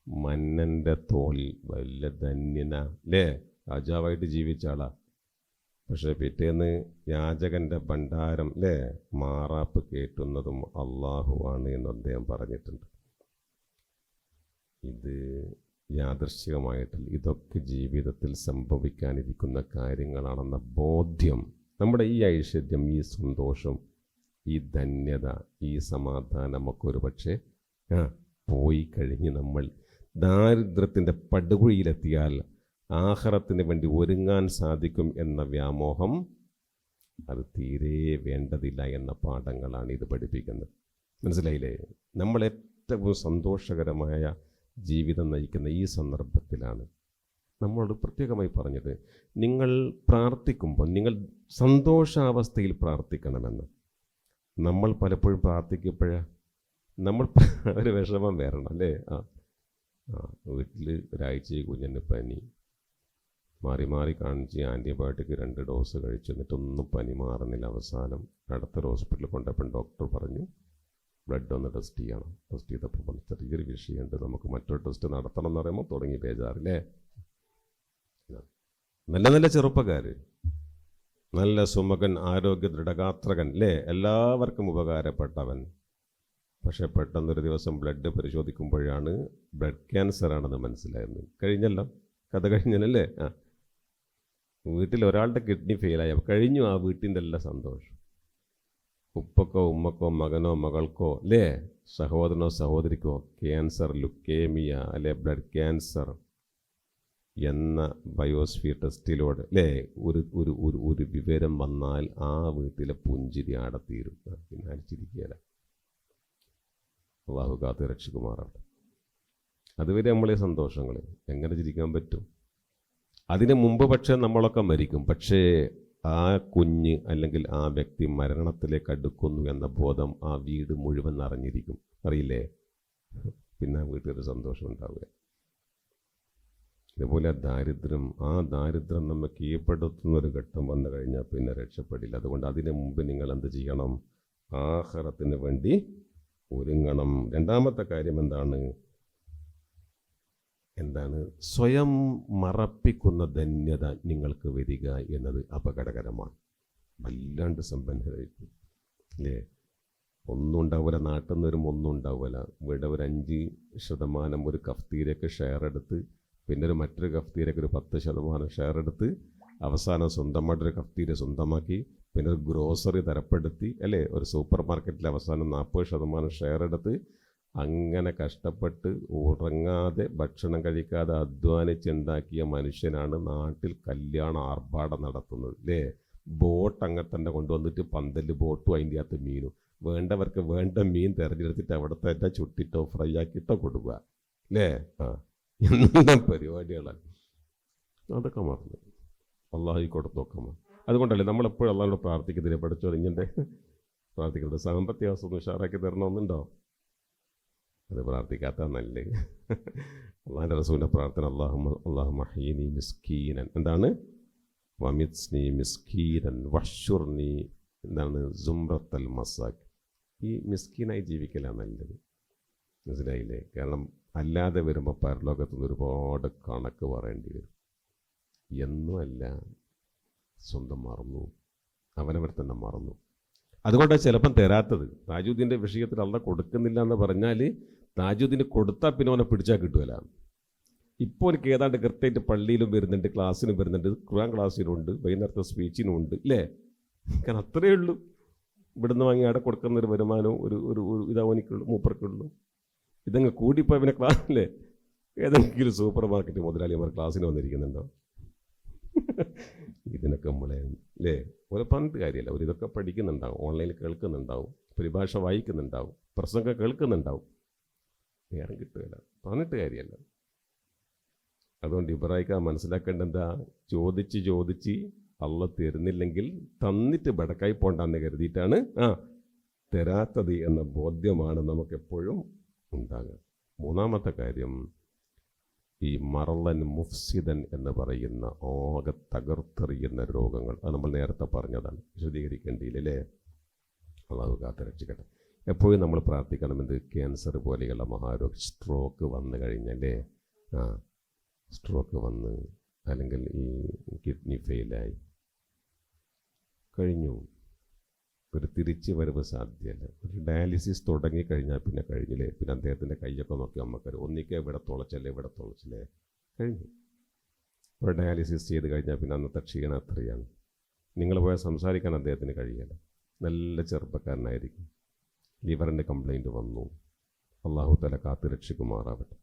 മന്നൻ്റെ തോളിൽ. വലിയ ധന്യനാ അല്ലേ, രാജാവായിട്ട് ജീവിച്ച ആളാ. പക്ഷെ പിറ്റേന്ന് യാചകൻ്റെ ഭണ്ഡാരം അല്ലേ മാറാപ്പ് കേട്ടുന്നതും അള്ളാഹുവാണ് എന്ന് അദ്ദേഹം പറഞ്ഞിട്ടുണ്ട്. ഇത് യാദൃശ്ചികമായിട്ടില്ല, ഇതൊക്കെ ജീവിതത്തിൽ സംഭവിക്കാനിരിക്കുന്ന കാര്യങ്ങളാണെന്ന ബോധ്യം, നമ്മുടെ ഈ ഐശ്വര്യം, ഈ സന്തോഷം, ഈ ധന്യത, ഈ സമാധാനമൊക്കെ ഒരു പക്ഷേ പോയി കഴിഞ്ഞ് നമ്മൾ ദാരിദ്ര്യത്തിൻ്റെ പടുകുഴിയിലെത്തിയാൽ ആഖിറത്തിന് വേണ്ടി ഒരുങ്ങാൻ സാധിക്കും എന്ന വ്യാമോഹം അത് തീരെ വേണ്ടതില്ല എന്ന പാഠങ്ങളാണ് ഇത് പഠിപ്പിക്കുന്നത്. മനസ്സിലായില്ലേ? നമ്മൾ ഏറ്റവും സന്തോഷകരമായ ജീവിതം നയിക്കുന്ന ഈ സന്ദർഭത്തിലാണ് നമ്മളോട് പ്രത്യേകമായി പറഞ്ഞത്, നിങ്ങൾ പ്രാർത്ഥിക്കുമ്പോൾ നിങ്ങൾ സന്തോഷാവസ്ഥയിൽ പ്രാർത്ഥിക്കണമെന്ന്. നമ്മൾ പലപ്പോഴും പ്രാർത്ഥിക്കപ്പോഴാണ് നമ്മൾ ഒരു വിഷമം വരണം അല്ലേ. വീട്ടിൽ ഒരാഴ്ച കുഞ്ഞിന് പനി, മാറി മാറി കാണിച്ച് ആൻറ്റിബയോട്ടിക് 2 ഡോസ് കഴിച്ചു, എന്നിട്ടൊന്നും പനി മാറുന്നില്ല. അവസാനം അടുത്തൊരു ഹോസ്പിറ്റലിൽ കൊണ്ടപ്പോൾ ഡോക്ടർ പറഞ്ഞു ബ്ലഡ് ഒന്ന് ടെസ്റ്റ് ചെയ്യണം. ടെസ്റ്റ് ചെയ്തപ്പോൾ ചെറിയൊരു വിഷയമുണ്ട്, നമുക്ക് മറ്റൊരു ടെസ്റ്റ് നടത്തണം എന്ന് പറയുമ്പോൾ തുടങ്ങി ബേജാറില്ലേ. നല്ല നല്ല ചെറുപ്പക്കാർ, നല്ല സുമകൻ, ആരോഗ്യ ദൃഢഗാത്രകൻ അല്ലേ, എല്ലാവർക്കും ഉപകാരപ്പെട്ടവൻ. പക്ഷെ പെട്ടെന്നൊരു ദിവസം ബ്ലഡ് പരിശോധിക്കുമ്പോഴാണ് ബ്ലഡ് ക്യാൻസർ ആണെന്ന് മനസ്സിലായിരുന്നു. കഴിഞ്ഞല്ലോ, കഥ കഴിഞ്ഞല്ലേ. വീട്ടിൽ ഒരാളുടെ കിഡ്നി ഫെയിലായ കഴിഞ്ഞു ആ വീട്ടിൻ്റെ എല്ലാ സന്തോഷം. ഉപ്പക്കോ ഉമ്മക്കോ മകനോ മകൾക്കോ അല്ലേ, സഹോദരനോ സഹോദരിക്കോ ക്യാൻസർ, ലുക്കേമിയ അല്ലെ ബ്ലഡ് ക്യാൻസർ എന്ന ബയോസ്ഫിയർ ടെസ്റ്റിലൂടെ അല്ലേ ഒരു ഒരു ഒരു ഒരു വിവരം വന്നാൽ ആ വീട്ടിലെ പുഞ്ചിരി ആടത്തീരും. പിന്നെ അടിച്ചിരിക്കുകയല്ല. അള്ളാഹു കാത്ത് രക്ഷിക്കുമാറാവട്ടെ. അതുവരെ നമ്മളെ സന്തോഷങ്ങൾ എങ്ങനെ ചിരിക്കാൻ പറ്റും? അതിന് മുമ്പ് പക്ഷേ നമ്മളൊക്കെ മരിക്കും. പക്ഷേ ആ കുഞ്ഞ് അല്ലെങ്കിൽ ആ വ്യക്തി മരണത്തിലേക്ക് അടുക്കുന്നു എന്ന ബോധം ആ വീട് മുഴുവൻ അറിഞ്ഞിരിക്കും. അറിയില്ലേ? പിന്നെ ആ വീട്ടിലൊരു സന്തോഷം ഉണ്ടാവുക. ഇതുപോലെ ആ ദാരിദ്ര്യം നമ്മെ കീഴ്പ്പെടുത്തുന്നൊരു ഘട്ടം വന്നു കഴിഞ്ഞാൽ പിന്നെ രക്ഷപ്പെടില്ല. അതുകൊണ്ട് അതിന് മുമ്പ് നിങ്ങൾ എന്ത് ചെയ്യണം? ആഖിറത്തിന് വേണ്ടി ഒരുങ്ങണം. രണ്ടാമത്തെ കാര്യം എന്താണ്? സ്വയം മറപ്പിക്കുന്ന ധന്യത നിങ്ങൾക്ക് വരിക എന്നത് അപകടകരമാണ്. വല്ലാണ്ട് സമ്പന്നരായിരിക്കും അല്ലേ, ഒന്നും ഉണ്ടാവില്ല, നാട്ടിൽ നിന്ന് വരുമ്പോൾ ഒന്നും ഉണ്ടാവില്ല. ഇവിടെ ഒരു 5% ഒരു കഫ്തീരയൊക്കെ ഷെയർ എടുത്ത്, പിന്നെ മറ്റൊരു കഫ്തീരയ്ക്ക് ഒരു 10% ഷെയർ എടുത്ത്, അവസാനം സ്വന്തമായിട്ടൊരു കഫ്തീര സ്വന്തമാക്കി, പിന്നെ ഒരു ഗ്രോസറി തരപ്പെടുത്തി അല്ലേ, ഒരു സൂപ്പർ മാർക്കറ്റിൽ അവസാനം 40% ഷെയർ എടുത്ത്, അങ്ങനെ കഷ്ടപ്പെട്ട് ഉറങ്ങാതെ ഭക്ഷണം കഴിക്കാതെ അധ്വാനിച്ചുണ്ടാക്കിയ മനുഷ്യനാണ് നാട്ടിൽ കല്യാണ ആർഭാടം നടത്തുന്നത് അല്ലേ. ബോട്ട് അങ്ങനെ തന്നെ കൊണ്ടുവന്നിട്ട് പന്തല് ബോട്ടും അതിൻ്റെ അകത്ത് മീനും, വേണ്ടവർക്ക് വേണ്ട മീൻ തിരഞ്ഞെടുത്തിട്ട് അവിടുത്തെ തന്നെ ചുട്ടിട്ടോ ഫ്രൈ ആക്കിയിട്ടോ കൊടുക്കുക അല്ലേ. എന്താ പരിപാടികളാണ് അതൊക്കെ മറന്നു. അള്ളാഹു കൊടുത്തു നോക്കാം. അതുകൊണ്ടല്ലേ നമ്മളെപ്പോഴും അള്ളാഹോട് പ്രാർത്ഥിക്കുന്നില്ല, പഠിച്ചോ ഇങ്ങനെ പ്രാർത്ഥിക്കുന്നത് സാമ്പത്തിക അവസ്ഥ ഒന്ന് ഉഷാറാക്കി തരണമെന്നുണ്ടോ? അത് പ്രാർത്ഥിക്കാത്ത നല്ല അള്ളാഹിൻ്റെ റസൂലിൻ്റെ പ്രാർത്ഥന അള്ളാഹു മഹീനി മിസ്കീനൻ, എന്താണ്? വമിത്സ്നി മിസ്കീനൻ വഷുർനി, എന്താണ്? സുംറത്തൽ മസാക്ക്. ഈ മിസ്കീനായി ജീവിക്കലാണ് നല്ലത്. മനസ്സിലായില്ലേ? കാരണം അല്ലാതെ വരുമ്പോൾ പരലോകത്തുനിന്ന് ഒരുപാട് കണക്ക് പറയേണ്ടി വരും. എന്നുമല്ല, സ്വന്തം മറന്നു, അവനവർ തന്നെ മറന്നു. അതുകൊണ്ടാണ് ചിലപ്പം തരാത്തത്. താജുദ്ദീൻ്റെ വിഷയത്തിൽ അള്ള കൊടുക്കുന്നില്ല എന്ന് പറഞ്ഞാൽ താജുദ്ദീന് കൊടുത്താൽ പിന്നെ അവനെ പിടിച്ചാൽ കിട്ടുകയില്ല. ഇപ്പോൾ എനിക്ക് ഏതാണ്ട് കൃത്യമായിട്ട് പള്ളിയിലും വരുന്നുണ്ട്, ക്ലാസ്സിനും വരുന്നുണ്ട്, ഖുർആൻ ക്ലാസ്സിനുണ്ട്, വൈകുന്നേരത്തെ സ്പീച്ചിനും ഉണ്ട് ഇല്ലേ. കാരണം അത്രയേ ഉള്ളൂ. ഇവിടുന്ന് വാങ്ങി അവിടെ കൊടുക്കുന്നൊരു വരുമാനവും ഒരു ഇതവനിക്കുള്ളൂ, മൂപ്പർക്കുള്ളൂ. ഇതങ്ങ് കൂടിപ്പോൾ പിന്നെ ക്ലാസ്സിലെ ഏതെങ്കിലും സൂപ്പർ മാർക്കറ്റ് മുതലാളിമാർ ക്ലാസ്സിന് വന്നിരിക്കുന്നുണ്ടോ? ഇതിനൊക്കെ നമ്മളെ അല്ലേ ഒരു പറഞ്ഞിട്ട് കാര്യമല്ല. ഇതൊക്കെ പഠിക്കുന്നുണ്ടാവും, ഓൺലൈനിൽ കേൾക്കുന്നുണ്ടാവും, പരിഭാഷ വായിക്കുന്നുണ്ടാവും, പ്രസംഗം കേൾക്കുന്നുണ്ടാവും. നേരം കിട്ടുകയില്ല, പറഞ്ഞിട്ട് കാര്യമല്ല. അതുകൊണ്ട് ഇബ്രാഹിം മനസ്സിലാക്കേണ്ട എന്താ? ചോദിച്ച് അള്ള തരുന്നില്ലെങ്കിൽ തന്നിട്ട് ബടക്കായി പോണ്ടെന്ന് കരുതിയിട്ടാണ് തരാത്തത് എന്ന ബോധ്യമാണ് നമുക്കെപ്പോഴും ഉണ്ടാകുക. മൂന്നാമത്തെ കാര്യം, ഈ മറളൻ മുഫ്സിദൻ എന്ന് പറയുന്ന ആകെ തകർത്തെറിയുന്ന രോഗങ്ങൾ, അത് നമ്മൾ നേരത്തെ പറഞ്ഞതാണ്, വിശദീകരിക്കേണ്ടിയില്ലേ. അള്ളാഹു കാത്തുരക്ഷിക്കട്ടെ. എപ്പോഴും നമ്മൾ പ്രാർത്ഥിക്കണം, എന്ത്, ക്യാൻസർ പോലെയുള്ള മഹാരോഗം, സ്ട്രോക്ക് വന്നു കഴിഞ്ഞല്ലേ, സ്ട്രോക്ക് വന്ന് അല്ലെങ്കിൽ ഈ കിഡ്നി ഫെയിലായി കഴിഞ്ഞു, ഒരു തിരിച്ച് വരവ് സാധ്യമല്ല. ഒരു ഡയാലിസിസ് തുടങ്ങിക്കഴിഞ്ഞാൽ പിന്നെ കഴിഞ്ഞില്ലേ, പിന്നെ അദ്ദേഹത്തിൻ്റെ കൈയൊക്കെ നോക്കി നമുക്കറിയാം, ഒന്നിക്കേ ഇവിടെ തുളച്ചല്ലേ കഴിഞ്ഞു. ഒരു ഡയാലിസിസ് ചെയ്ത് കഴിഞ്ഞാൽ പിന്നെ അന്നത്തെ ക്ഷീണം അത്രയാണ്. നിങ്ങൾ പോയാൽ സംസാരിക്കാൻ അദ്ദേഹത്തിന് കഴിയില്ല. നല്ല ചെറുപ്പക്കാരനായിരിക്കും, ലിവറിൻ്റെ കംപ്ലൈൻറ്റ് വന്നു, അള്ളാഹു തആല കാത്തു രക്ഷിക്കുമാറാവട്ടെ.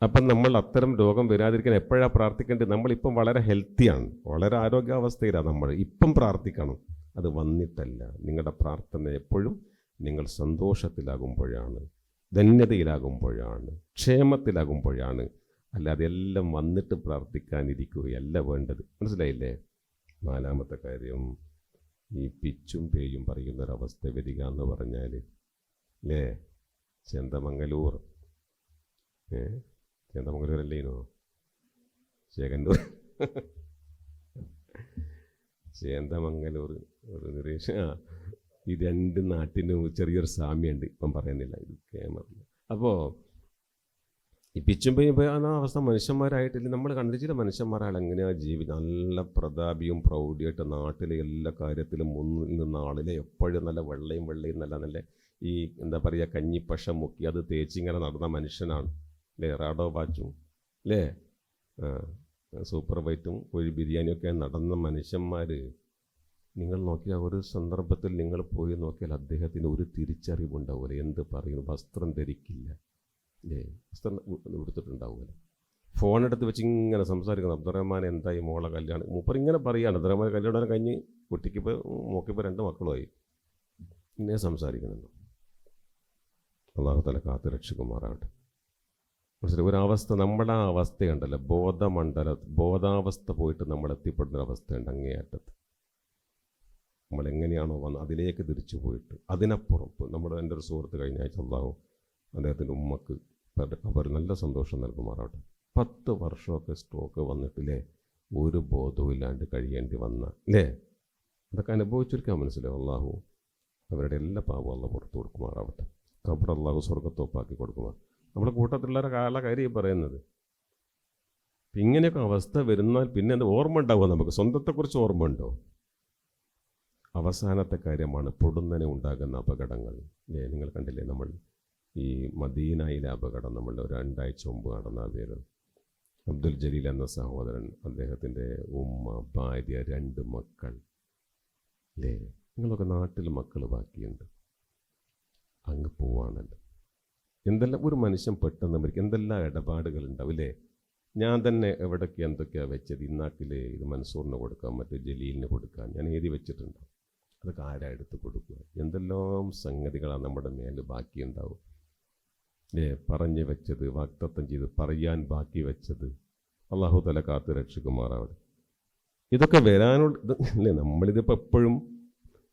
അപ്പം നമ്മൾ അത്തരം രോഗം വരാതിരിക്കാൻ എപ്പോഴാണ് പ്രാർത്ഥിക്കേണ്ടത്? നമ്മളിപ്പം വളരെ ഹെൽത്തിയാണ്, വളരെ ആരോഗ്യാവസ്ഥയിലാണ്, നമ്മൾ ഇപ്പം പ്രാർത്ഥിക്കണം, അത് വന്നിട്ടല്ല. നിങ്ങളുടെ പ്രാർത്ഥന എപ്പോഴും നിങ്ങൾ സന്തോഷത്തിലാകുമ്പോഴാണ്, ധന്യതയിലാകുമ്പോഴാണ്, ക്ഷേമത്തിലാകുമ്പോഴാണ്. അല്ലാതെ എല്ലാം വന്നിട്ട് പ്രാർത്ഥിക്കാനിരിക്കുകയല്ല വേണ്ടത്. മനസ്സിലായില്ലേ? നാലാമത്തെ കാര്യം, ഈ പിച്ചും പേയും പറയുന്നൊരവസ്ഥ വരിക എന്ന് പറഞ്ഞാൽ അല്ലേ, ചെന്തമംഗലൂർ ചെന്തമംഗലൂരല്ലേനോ, ചേകന്നൂർ, ചേന്തമംഗലൂർ, ഒരു നിരീക്ഷ, ഈ രണ്ട് നാട്ടിനും ചെറിയൊരു സാമ്യമുണ്ട്, ഇപ്പം പറയുന്നില്ല, ഇത് കേമറില്ല. അപ്പോൾ ഈ പിച്ചും പേയും എന്ന അവസ്ഥ മനുഷ്യന്മാരായിട്ടില്ല. നമ്മൾ കണ്ട ചില മനുഷ്യന്മാരാണ് എങ്ങനെയാണ് നല്ല പ്രതാപിയും പ്രൗഢിയായിട്ട് നാട്ടിലെ എല്ലാ കാര്യത്തിലും മുന്നിൽ നിന്ന ആളിലെ എപ്പോഴും നല്ല വെള്ളയും നല്ല ഈ എന്താ പറയുക, കഞ്ഞിപ്പശ മുക്കി അത് തേച്ചിങ്ങനെ നടന്ന മനുഷ്യനാണ് അല്ലേ, റാഡോ വാച്ചും അല്ലേ, സൂപ്പർ വൈറ്റും ഒരു ബിരിയാണിയൊക്കെ നടന്ന മനുഷ്യന്മാർ നിങ്ങൾ നോക്കിയാൽ ഒരു സന്ദർഭത്തിൽ നിങ്ങൾ പോയി നോക്കിയാൽ അദ്ദേഹത്തിന് ഒരു തിരിച്ചറിവുണ്ടാവില്ല. എന്ത് പറയുന്നു, വസ്ത്രം ധരിക്കില്ല അല്ലേ, വസ്ത്രം എടുത്തിട്ടുണ്ടാവില്ല, ഫോണെടുത്ത് വെച്ച് ഇങ്ങനെ സംസാരിക്കണം. അബ്ദുറഹ്മാൻ എന്തായി മോളെ കല്യാണം, മൂപ്പർ ഇങ്ങനെ പറയുകയാണ്. അബ്ദുറഹ്മാൻ കല്യാണം കഴിഞ്ഞ് കുട്ടിക്കിപ്പോൾ മോക്കിപ്പോൾ 2 മക്കളുമായി, ഇങ്ങനെ സംസാരിക്കുന്നുണ്ടോ. അള്ളാഹു തആല കാത്ത് രക്ഷിക്കുമാറാവട്ടെ. മനസ്സിലായി? ഒരവസ്ഥ, നമ്മുടെ ആ അവസ്ഥയുണ്ടല്ലോ, ബോധാവസ്ഥ പോയിട്ട് നമ്മൾ എത്തിപ്പെടുന്ന അവസ്ഥയുണ്ട് അങ്ങേയറ്റത്ത്. നമ്മളെങ്ങനെയാണോ വന്ന് അതിലേക്ക് തിരിച്ചു പോയിട്ട് അതിനപ്പുറം. എൻ്റെ ഒരു സുഹൃത്ത് കഴിഞ്ഞ ആഴ്ച അള്ളാഹു അദ്ദേഹത്തിൻ്റെ ഉമ്മക്ക് അവർ നല്ല സന്തോഷം നൽകുമാറാവട്ടെ. 10 വർഷമൊക്കെ സ്ട്രോക്ക് വന്നിട്ടില്ലേ, ഒരു ബോധവും ഇല്ലാണ്ട് കഴിയേണ്ടി വന്ന അല്ലേ, അതൊക്കെ അനുഭവിച്ചിരിക്കാൻ മനസ്സിലാവും. അള്ളാഹു അവരുടെ എല്ലാ പാവവും അള്ളാഹു പുറത്തു കൊടുക്കുമാറാവട്ടെ. ഖബർ അള്ളാഹു സ്വർഗ്ഗത്തോപ്പാക്കി കൊടുക്കുമാർ. നമ്മുടെ കൂട്ടത്തിലുള്ള കാര്യം പറയുന്നത്. ഇങ്ങനെയൊക്കെ അവസ്ഥ വരുന്നാൽ പിന്നെ എന്താ ഓർമ്മ ഉണ്ടാവുക, നമുക്ക് സ്വന്തത്തെക്കുറിച്ച് ഓർമ്മ ഉണ്ടോ? അവസാനത്തെ കാര്യമാണ് പൊടുന്നനെ ഉണ്ടാകുന്ന അപകടങ്ങൾ. നിങ്ങൾ കണ്ടില്ലേ, നമ്മൾ ഈ മദീനയിലെ അപകടം നമ്മൾ 2 ആഴ്ച മുമ്പ് നടന്ന പേര്, അബ്ദുൽ ജലീൽ എന്ന സഹോദരൻ, അദ്ദേഹത്തിൻ്റെ ഉമ്മ, ഭാര്യ, 2 മക്കൾ അല്ലേ. നിങ്ങളൊക്കെ നാട്ടിൽ മക്കൾ ബാക്കിയുണ്ട്, അങ്ങ് പോവാണല്ലോ. എന്തെല്ലാം ഒരു മനുഷ്യൻ പെട്ടെന്ന് മരിക്കും, എന്തെല്ലാം ഇടപാടുകൾ ഉണ്ടാവില്ലേ. ഞാൻ തന്നെ എവിടേക്ക് എന്തൊക്കെയാണ് വെച്ചത്, ഇന്നാക്കിൽ ഇത് മൻസൂറിന് കൊടുക്കാൻ, മറ്റേ ജലീലിന് കൊടുക്കാൻ ഞാൻ എഴുതി വെച്ചിട്ടുണ്ട്. അതൊക്കെ ആരാ എടുത്ത് കൊടുക്കുക? എന്തെല്ലാം സംഗതികളാണ് നമ്മുടെ മേൽ ബാക്കിയുണ്ടാവും അല്ലേ. പറഞ്ഞു വെച്ചത്, വാഗ്ദത്തം ചെയ്ത് പറയാൻ ബാക്കി വെച്ചത്, അള്ളാഹു തആല കാത്ത് രക്ഷിക്കുമാറാവട്ടെ. ഇതൊക്കെ വരാനുള്ള അല്ലേ. നമ്മളിതിപ്പോൾ എപ്പോഴും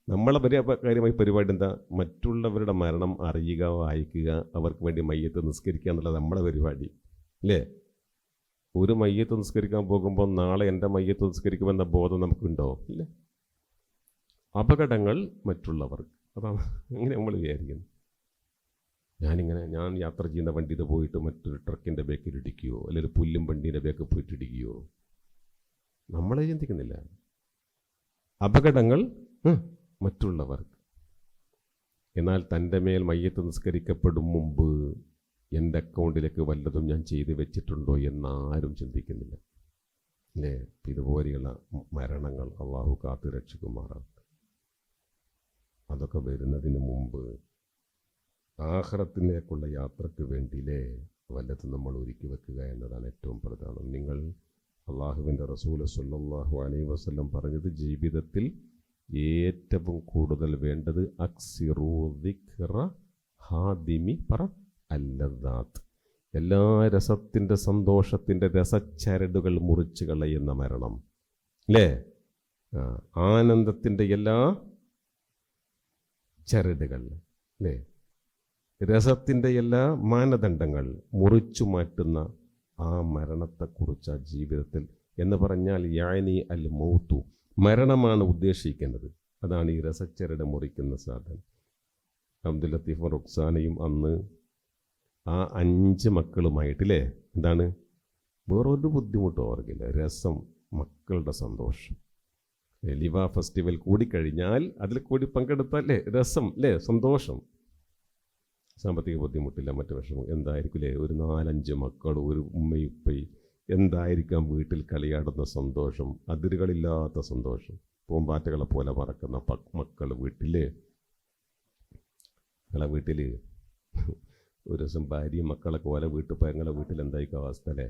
നമ്മളെ കാര്യമായ പരിപാടി എന്താ, മറ്റുള്ളവരുടെ മരണം അറിയുക, വായിക്കുക, അവർക്ക് വേണ്ടി മയ്യത്ത് നിസ്കരിക്കുക എന്നുള്ളത് നമ്മളെ പരിപാടി അല്ലേ. ഒരു മയ്യത്ത് നിസ്കരിക്കാൻ പോകുമ്പോൾ നാളെ എൻ്റെ മയ്യത്ത് നിസ്കരിക്കുമെന്ന ബോധം നമുക്കുണ്ടോ? ഇല്ല. അപകടങ്ങൾ മറ്റുള്ളവർക്ക്, അതാണ് അങ്ങനെ നമ്മൾ വിചാരിക്കുന്നത്. ഞാൻ യാത്ര ചെയ്യുന്ന വണ്ടി ഇത് പോയിട്ട് മറ്റൊരു ട്രക്കിൻ്റെ ബേക്കിൽ ഇടിക്കുകയോ, അല്ലെങ്കിൽ പുല്ലും വണ്ടീൻ്റെ ബേക്കിൽ പോയിട്ട് ഇടിക്കുകയോ, നമ്മളെ ചിന്തിക്കുന്നില്ല. അപകടങ്ങൾ മറ്റുള്ളവർക്ക്. എന്നാൽ തൻ്റെ മേൽ മയ്യത്ത് നിസ്കരിക്കപ്പെടും മുമ്പ് എൻ്റെ അക്കൗണ്ടിലേക്ക് വല്ലതും ഞാൻ ചെയ്തു വെച്ചിട്ടുണ്ടോ എന്നാരും ചിന്തിക്കുന്നില്ല അല്ലേ. ഇതുപോലെയുള്ള മരണങ്ങൾ അള്ളാഹു കാത്തു രക്ഷിക്കുമാറാവട്ടെ. അതൊക്കെ വരുന്നതിന് മുമ്പ് ആഖിറത്തിലേക്കുള്ള യാത്രയ്ക്ക് വേണ്ടിയില്ലേ വല്ലതും നമ്മൾ ഒരുക്കി വെക്കുക എന്നതാണ് ഏറ്റവും പ്രധാനം. നിങ്ങൾ അള്ളാഹുവിൻ്റെ റസൂൽ സ്വല്ലല്ലാഹു അലൈഹി വസല്ലം പറഞ്ഞത്, ജീവിതത്തിൽ ഏറ്റവും കൂടുതൽ വേണ്ടത് അക്സിറു ദിക്റ ഹാദിമി പറ അല്ലദാത്ത്, എല്ലാ രസത്തിൻ്റെ സന്തോഷത്തിൻ്റെ രസച്ചരടുകൾ മുറിച്ച് കളയുന്ന മരണം അല്ലേ. ആനന്ദത്തിൻ്റെ എല്ലാ ചരടുകൾ അല്ലേ, രസത്തിൻ്റെ എല്ലാ മാനദണ്ഡങ്ങൾ മുറിച്ചു മാറ്റുന്ന ആ മരണത്തെക്കുറിച്ച് ആ ജീവിതത്തിൽ എന്ന് പറഞ്ഞാൽ യാനി അൽ മൗത്തു, മരണമാണ് ഉദ്ദേശിക്കുന്നത്. അതാണ് ഈ രസച്ചരട് മുറിക്കുന്ന സാധനം. അബ്ദുൽ ലത്തീഫ് റുക്സാനയും അന്ന് ആ 5 മക്കളുമായിട്ടില്ലേ, എന്താണ്, വേറൊരു ബുദ്ധിമുട്ടും അവർക്കില്ല. രസം, മക്കളുടെ സന്തോഷം. ലിവ ഫെസ്റ്റിവൽ കൂടിക്കഴിഞ്ഞാൽ അതിൽ കൂടി പങ്കെടുത്തല്ലേ രസം, അല്ലേ, സന്തോഷം. സാമ്പത്തിക ബുദ്ധിമുട്ടില്ല, മറ്റു വിഷമം എന്തായിരിക്കില്ലേ, ഒരു 4-5 മക്കളും ഒരു ഉമ്മയും ഉപ്പയും, എന്തായിരിക്കാം വീട്ടിൽ കളിയാടുന്ന സന്തോഷം, അതിരുകളില്ലാത്ത സന്തോഷം. പൂമ്പാറ്റകളെ പോലെ പറക്കുന്ന മക്കൾ വീട്ടില്. നിങ്ങളെ വീട്ടിൽ ഒരു ദിവസം ഭാര്യയും മക്കളൊക്കെ പോലെ വീട്ടിൽ പോയി നിങ്ങളെ വീട്ടിൽ എന്തായിരിക്കും അവസ്ഥ അല്ലേ?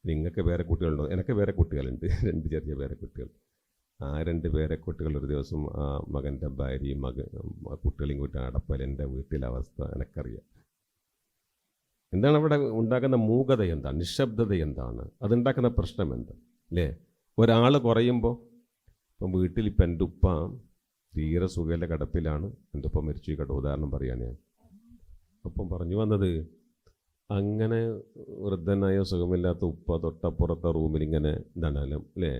നിങ്ങൾക്ക് വേറെ കുട്ടികളുണ്ടോ? എനിക്ക് വേറെ കുട്ടികളുണ്ട്, 2 ചെറിയ വേറെ കുട്ടികൾ. ആ 2 പേരെ കുട്ടികൾ ഒരു ദിവസം ആ മകൻ്റെ ഭാര്യയും കുട്ടികളെയും കൂട്ടി അടപ്പൽ എൻ്റെ വീട്ടിലെ അവസ്ഥ എനിക്കറിയാം. എന്താണ് അവിടെ ഉണ്ടാക്കുന്ന മൂകത എന്താണ്, നിശബ്ദത എന്താണ്, അതുണ്ടാക്കുന്ന പ്രശ്നം എന്താ, അല്ലേ? ഒരാൾ കുറയുമ്പോൾ, ഇപ്പം വീട്ടിൽ ഇപ്പം എൻ്റെ ഉപ്പ തീരെ സുഖയിലെ കിടപ്പിലാണ്. എൻ്റെ ഉപ്പ മരിച്ചു ഈ ഉദാഹരണം പറയുകയാണ് ഞാൻ. അപ്പം പറഞ്ഞു വന്നത്, അങ്ങനെ വൃദ്ധനായ സുഖമില്ലാത്ത ഉപ്പ തൊട്ടപ്പുറത്തെ റൂമിൽ ഇങ്ങനെ എന്താണല്ലോ, അല്ലേ,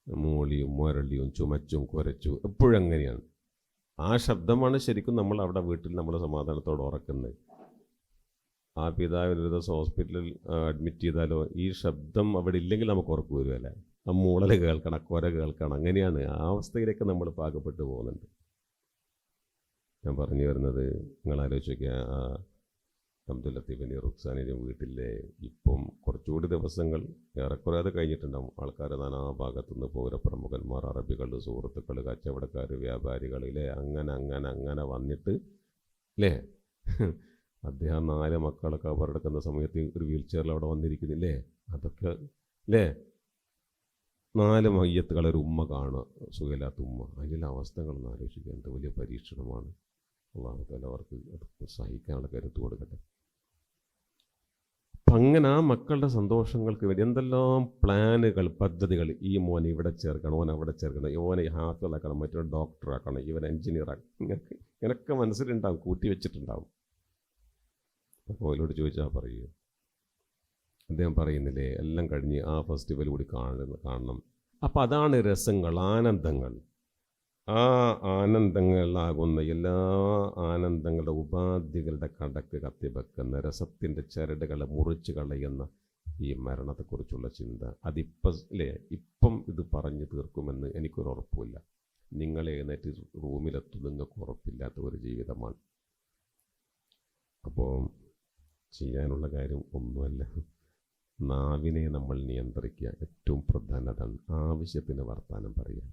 മൂളിയും മുരളിയും ചുമച്ചും കുരച്ചു, എപ്പോഴും അങ്ങനെയാണ്. ആ ശബ്ദമാണ് ശരിക്കും നമ്മൾ അവിടെ വീട്ടിൽ നമ്മൾ സമാധാനത്തോടെ ഉറക്കുന്നത്. ആ പിതാവിന് ഒരു ദിവസം ഹോസ്പിറ്റലിൽ അഡ്മിറ്റ് ചെയ്താലോ ഈ ശബ്ദം അവിടെ ഇല്ലെങ്കിൽ നമുക്ക് ഉറപ്പ് വരുമല്ലേ? ആ മൂളൽ കേൾക്കണം, കുര കേൾക്കണം, അങ്ങനെയാണ്. ആ അവസ്ഥയിലേക്ക് നമ്മൾ പാകപ്പെട്ടു പോകുന്നുണ്ട്. ഞാൻ പറഞ്ഞു വരുന്നത്, നിങ്ങൾ ആലോചിച്ച് നോക്കിയാൽ അബ്ദുൽ ലത്തീഫിൻ്റെ റുക്സാനിൻ്റെ വീട്ടിലെ ഇപ്പം കുറച്ചുകൂടി ദിവസങ്ങൾ ഏറെക്കുറെ അത് കഴിഞ്ഞിട്ടുണ്ടാവും. ആൾക്കാർ നാനാ ഭാഗത്തുനിന്ന് പൗരപ്രമുഖന്മാർ, അറബികൾ, സുഹൃത്തുക്കൾ, കച്ചവടക്കാർ, വ്യാപാരികളിലെ അങ്ങനെ വന്നിട്ട്, അല്ലേ, അദ്ദേഹം 4 മക്കളൊക്കെ അവരെടുക്കുന്ന സമയത്ത് ഒരു വീൽ ചെയറിൽ അവിടെ വന്നിരിക്കുന്നില്ലേ, അതൊക്കെ, അല്ലേ, 4 മയ്യത്തുകളെ ഒരു ഉമ്മ കാണുക, സുഖമില്ലാത്ത ഉമ്മ. അതിലുള്ള അവസ്ഥകളൊന്നും ആലോചിക്കുക, എന്ത് വലിയ പരീക്ഷണമാണ്. അല്ലാഹു തആല അവർക്ക് സഹിക്കാനുള്ള കരുത്ത് കൊടുക്കട്ടെ. അപ്പം അങ്ങനെ ആ മക്കളുടെ സന്തോഷങ്ങൾക്ക് വേണ്ടി എന്തെല്ലാം പ്ലാനുകൾ, പദ്ധതികൾ. ഈ മോനെ ഇവിടെ ചേർക്കണം, ഓൻ അവിടെ ചേർക്കണം, ഓനെ ഹാഫിളാക്കണം, മറ്റൊരു ഡോക്ടറാക്കണം, ഇവൻ എൻജിനീയറാക്കണം, ഇങ്ങനൊക്കെ മനസ്സിലുണ്ടാവും, കൂട്ടി വെച്ചിട്ടുണ്ടാവും. അപ്പോൾ അതിലോട് ചോദിച്ചാൽ പറയൂ, അദ്ദേഹം പറയുന്നില്ലേ, എല്ലാം കഴിഞ്ഞ് ആ ഫെസ്റ്റിവൽ കൂടി കാണണം. അപ്പം അതാണ് രസങ്ങൾ, ആനന്ദങ്ങൾ. ആ ആനന്ദങ്ങളാകുന്ന എല്ലാ ആനന്ദങ്ങളുടെ ഉപാധികളുടെ കടക്ക് കത്തിവെക്കുന്ന രസത്തിൻ്റെ ചരടുകളെ മുറിച്ച് കളയുന്ന ഈ മരണത്തെക്കുറിച്ചുള്ള ചിന്ത, ഇപ്പം ഇത് പറഞ്ഞു തീർക്കുമെന്ന് എനിക്കൊരു ഉറപ്പില്ല. നിങ്ങളെ എഴുന്നേറ്റ് റൂമിലെത്തും നിങ്ങൾക്ക് ഉറപ്പില്ലാത്ത ഒരു ജീവിതമാണ്. അപ്പോൾ ചെയ്യാനുള്ള കാര്യം ഒന്നുമല്ല, നാവിനെ നമ്മൾ നിയന്ത്രിക്കുക. ഏറ്റവും പ്രധാനതാണ് ആവശ്യത്തിന് വർത്താനം പറയുക.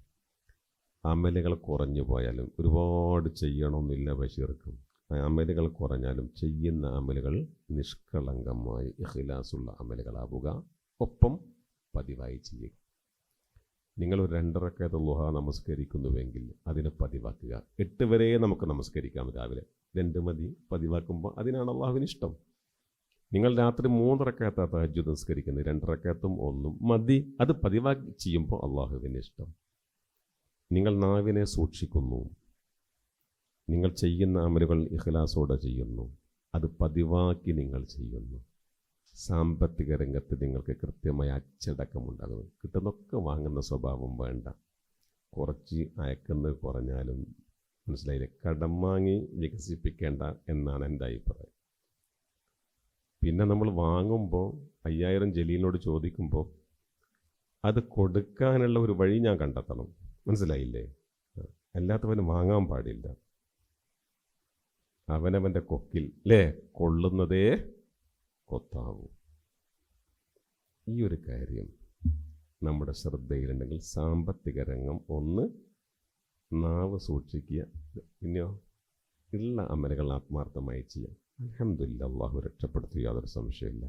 അമലുകൾ കുറഞ്ഞു പോയാലും ഒരുപാട് ചെയ്യണമെന്നില്ല ബഷീർക്കും. അമലുകൾ കുറഞ്ഞാലും ചെയ്യുന്ന അമലുകൾ നിഷ്കളങ്കമായി ഇഖ്ലാസുള്ള അമലുകളാവുക. ഒപ്പം പതിവായി ചെയ്യുക. നിങ്ങളൊരു 2 റക്അത്ത് ളുഹ നമസ്കരിക്കുന്നുവെങ്കിൽ അതിനെ പതിവാക്കുക. 8 വരെ നമുക്ക് നമസ്കരിക്കാം രാവിലെ, 2 മതി. പതിവാക്കുമ്പോൾ അതിനാണ് അള്ളാഹുവിന് ഇഷ്ടം. നിങ്ങൾ രാത്രി 3 റക്അത്ത് തഹജ്ജുദ് നമസ്കരിക്കുന്നത്, 2 റക്അത്തും 1 മതി. അത് പതിവാക്കി ചെയ്യുമ്പോൾ അള്ളാഹുവിന് ഇഷ്ടം. നിങ്ങൾ നാവിനെ സൂക്ഷിക്കുന്നു, നിങ്ങൾ ചെയ്യുന്ന അമലുകൾ ഇഖ്ലാസോടെ ചെയ്യുന്നു, അത് പതിവാക്കി നിങ്ങൾ ചെയ്യുന്നു. സാമ്പത്തിക രംഗത്ത് നിങ്ങൾക്ക് കൃത്യമായ അച്ചടക്കമുണ്ടാകുന്നു. കിട്ടുന്നൊക്കെ വാങ്ങുന്ന സ്വഭാവം വേണ്ട. കുറച്ച് അയക്കുന്നത് കുറഞ്ഞാലും, മനസ്സിലായില്ലേ, കടം വാങ്ങി വികസിപ്പിക്കേണ്ട എന്നാണ് എൻ്റെ അഭിപ്രായം. പിന്നെ നമ്മൾ വാങ്ങുമ്പോൾ 5000 ജലീലിനോട് ചോദിക്കുമ്പോൾ അത് കൊടുക്കാനുള്ള ഒരു വഴി ഞാൻ കണ്ടെത്തണം. മനസ്സിലായില്ലേ? അല്ലാത്തവന് വാങ്ങാൻ പാടില്ല. അവനവൻ്റെ കൊക്കിൽ കൊള്ളുന്നതേ കൊത്താവൂ. ഈ ഒരു കാര്യം നമ്മുടെ ശ്രദ്ധയിലുണ്ടെങ്കിൽ സാമ്പത്തിക രംഗം ഒന്ന്, നാവ് സൂക്ഷിക്കുക, പിന്നെയോ ഉള്ള അമലുകൾ ആത്മാർത്ഥമായി ചെയ്യാം. അൽഹംദുലില്ലാഹ്, അള്ളാഹു രക്ഷപ്പെടുത്തി, യാതൊരു സംശയമില്ല.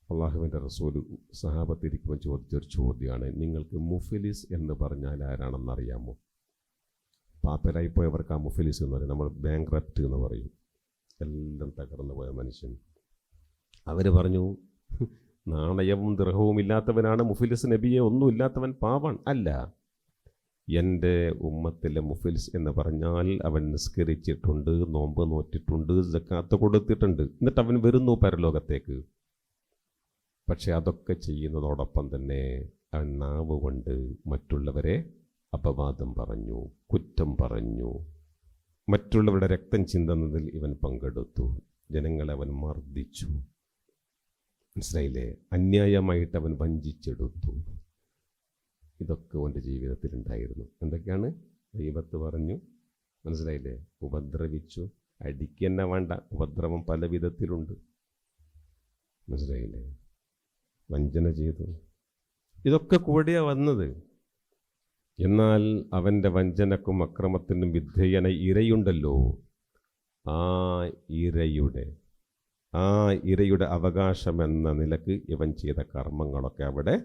അള്ളാഹുവിൻ്റെ റസൂൽ സഹാബത്തിരിക്കുമ്പോൾ ചോദിച്ചൊരു ചോദ്യമാണ്, നിങ്ങൾക്ക് മുഫ്ലിസ് എന്ന് പറഞ്ഞാൽ ആരാണെന്നറിയാമോ? പാപ്പരായിപ്പോയവർക്ക് ആ മുഫ്ലിസ് എന്ന് പറയും. നമ്മൾ ബാങ്ക്രപ്റ്റ് എന്ന് പറയും, എല്ലാം തകർന്നു പോയ മനുഷ്യൻ. അവർ പറഞ്ഞു, നാണയവും ദിർഹവും ഇല്ലാത്തവനാണ് മുഫ്ലിസ് നബിയെ, ഒന്നും ഇല്ലാത്തവൻ പാവാൻ അല്ല. എൻ്റെ ഉമ്മത്തിലെ മുഫ്ലിസ് എന്ന് പറഞ്ഞാൽ അവൻ നിസ്കരിച്ചിട്ടുണ്ട്, നോമ്പ് നോറ്റിട്ടുണ്ട്, സക്കാത്ത് കൊടുത്തിട്ടുണ്ട്, എന്നിട്ട് അവൻ വരുന്നു പരലോകത്തേക്ക്. പക്ഷെ അതൊക്കെ ചെയ്യുന്നതോടൊപ്പം തന്നെ അവൻ നാവ് കൊണ്ട് മറ്റുള്ളവരെ അപവാദം പറഞ്ഞു, കുറ്റം പറഞ്ഞു, മറ്റുള്ളവരുടെ രക്തം ചിന്തുന്നതിൽ ഇവൻ പങ്കെടുത്തു, ജനങ്ങളെ അവൻ മർദ്ദിച്ചു. മനസ്സിലായില്ലേ? അന്യായമായിട്ട് അവൻ വഞ്ചിച്ചെടുത്തു. ഇതൊക്കെ അവൻ്റെ ജീവിതത്തിൽ ഉണ്ടായിരുന്നു. എന്തൊക്കെയാണ്? ഗീബത്ത് പറഞ്ഞു, മനസ്സിലായില്ലേ? ഉപദ്രവിച്ചു. അടിക്കന്നെ വേണ്ട, ഉപദ്രവം പല വിധത്തിലുണ്ട്. മനസ്സിലായില്ലേ? വഞ്ചന ചെയ്തു. ഇതൊക്കെ കൂടിയാണ് വന്നത്. എന്നാൽ അവൻ്റെ വഞ്ചനക്കും അക്രമത്തിനും വിധേയന ഇരയുണ്ടല്ലോ, ആ ഇരയുടെ അവകാശമെന്ന നിലക്ക് ഇവൻ ചെയ്ത കർമ്മങ്ങളൊക്കെ അവിടെ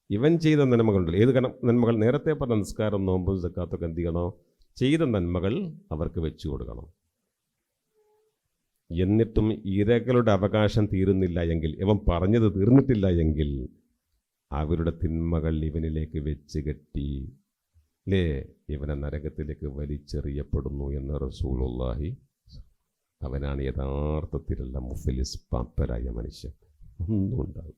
ഇവൻ ചെയ്ത നന്മകളുണ്ടല്ലോ. ഏത് നന്മകൾ? നേരത്തെ പറഞ്ഞ നിസ്കാരം, നോമ്പും സക്കാത്തൊക്കെ എന്ത് ചെയ്യണോ? ചെയ്ത നന്മകൾ അവർക്ക് വെച്ചു കൊടുക്കണം. എന്നിട്ടും ഇരകളുടെ അവകാശം തീരുന്നില്ല എങ്കിൽ, ഇവൻ പറഞ്ഞത് തീർന്നിട്ടില്ല എങ്കിൽ, അവരുടെ തിന്മകൾ ഇവനിലേക്ക് വെച്ച് കെട്ടി ഇവനെ നരകത്തിലേക്ക് വലിച്ചെറിയപ്പെടുന്നു എന്ന് റസൂലുള്ളാഹി. അവനാണ് യഥാർത്ഥത്തിലുള്ള മുഫ്ലിസ്, പാപ്പരായ മനുഷ്യൻ. ഒന്നും ഉണ്ടാവും.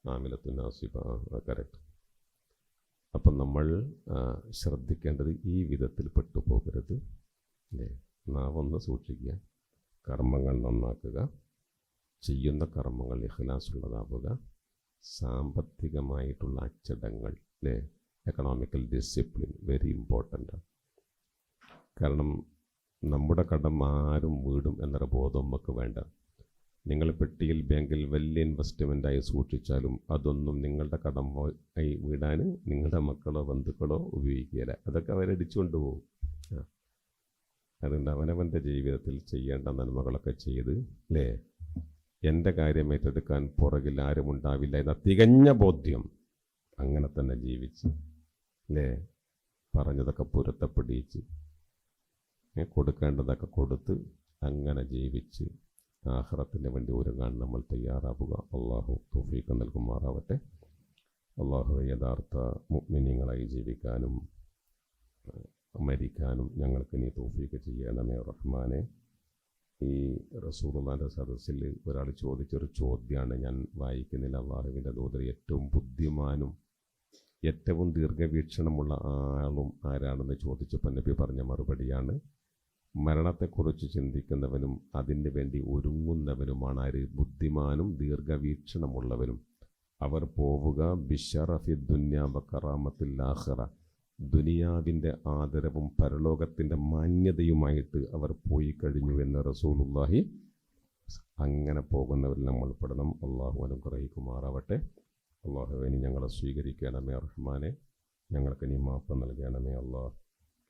ആമിലത്തുനാസിബ, കറക്റ്റ്. അപ്പം നമ്മൾ ശ്രദ്ധിക്കേണ്ടത് ഈ വിധത്തിൽ പെട്ടുപോകരുത്. നാവൊന്ന് സൂക്ഷിക്കുക, കർമ്മങ്ങൾ നന്നാക്കുക, ചെയ്യുന്ന കർമ്മങ്ങൾ ഇഖ്ലാസുള്ളതാവുക, സാമ്പത്തികമായിട്ടുള്ള അച്ചടങ്ങൾ, എക്കണോമിക്കൽ ഡിസിപ്ലിൻ വെരി ഇമ്പോർട്ടൻ്റ്. കാരണം നമ്മുടെ കടം ആരും വീടും എന്നൊരു ബോധം നമുക്ക് വേണ്ട. നിങ്ങൾ പെട്ടിയിൽ ബാങ്കിൽ വലിയ ഇൻവെസ്റ്റ്മെൻറ്റായി സൂക്ഷിച്ചാലും അതൊന്നും നിങ്ങളുടെ കടം ആയി വീടാൻ നിങ്ങളുടെ മക്കളോ ബന്ധുക്കളോ ഉപയോഗിക്കുകയില്ല. അതൊക്കെ അവരടിച്ചുകൊണ്ട് പോകും. അതുകൊണ്ട് അവനവൻ്റെ ജീവിതത്തിൽ ചെയ്യേണ്ട നന്മകളൊക്കെ ചെയ്ത് എൻ്റെ കാര്യം ഏറ്റെടുക്കാൻ പുറകിൽ ആരും ഉണ്ടാവില്ല എന്ന തികഞ്ഞ ബോധ്യം അങ്ങനെ തന്നെ ജീവിച്ച് പറഞ്ഞതൊക്കെ പൊരുത്തപ്പെടിച്ച് കൊടുക്കേണ്ടതൊക്കെ കൊടുത്ത് അങ്ങനെ ജീവിച്ച് ആഖിറത്തിന് വേണ്ടി ഒരുങ്ങാൻ നമ്മൾ തയ്യാറാവുക. അള്ളാഹു തൗഫീഖ് നൽകുമാറാവട്ടെ. അള്ളാഹു യഥാർത്ഥ മുഅ്മിനീങ്ങളായി ജീവിക്കാനും മരിക്കാനും ഞങ്ങൾക്ക് നീ തൗഫീഖ് ചെയ്യണമേ റഹ്മാനെ. ഈ റസൂലുള്ളാഹിന്റെ സദസ്സിൽ ഒരാൾ ചോദിച്ചൊരു ചോദ്യമാണ്, ഞാൻ വായിക്കുന്നില്ല. അള്ളാഹുവിൻ്റെ ദൂതർ, ഏറ്റവും ബുദ്ധിമാനും ഏറ്റവും ദീർഘവീക്ഷണമുള്ള ആളും ആരാണെന്ന് ചോദിച്ചപ്പോൾ നബി പറഞ്ഞ മറുപടിയാണ്, മരണത്തെക്കുറിച്ച് ചിന്തിക്കുന്നവനും അതിന് വേണ്ടി ഒരുങ്ങുന്നവനുമാണ് ആര്? ബുദ്ധിമാനും ദീർഘവീക്ഷണമുള്ളവരും. അവർ പോവുക ബിശറഫി ദുന്യാ വകറാമത്തിൽ ആഖിറ, ദുനിയാവിൻ്റെ ആദരവും പരലോകത്തിൻ്റെ മാന്യതയുമായിട്ട് അവർ പോയി കഴിഞ്ഞു എന്ന് റസൂലുള്ളാഹി. അങ്ങനെ പോകുന്നവരിൽ നമ്മൾ പെടണം. അള്ളാഹു അനുഗ്രഹിക്കുമാറാവട്ടെ. അള്ളാഹുവേ, നീ ഞങ്ങളെ സ്വീകരിക്കണമേ റഹ്മാനെ. ഞങ്ങൾക്ക് നീ മാപ്പ് നൽകണമേ അള്ളാഹ്.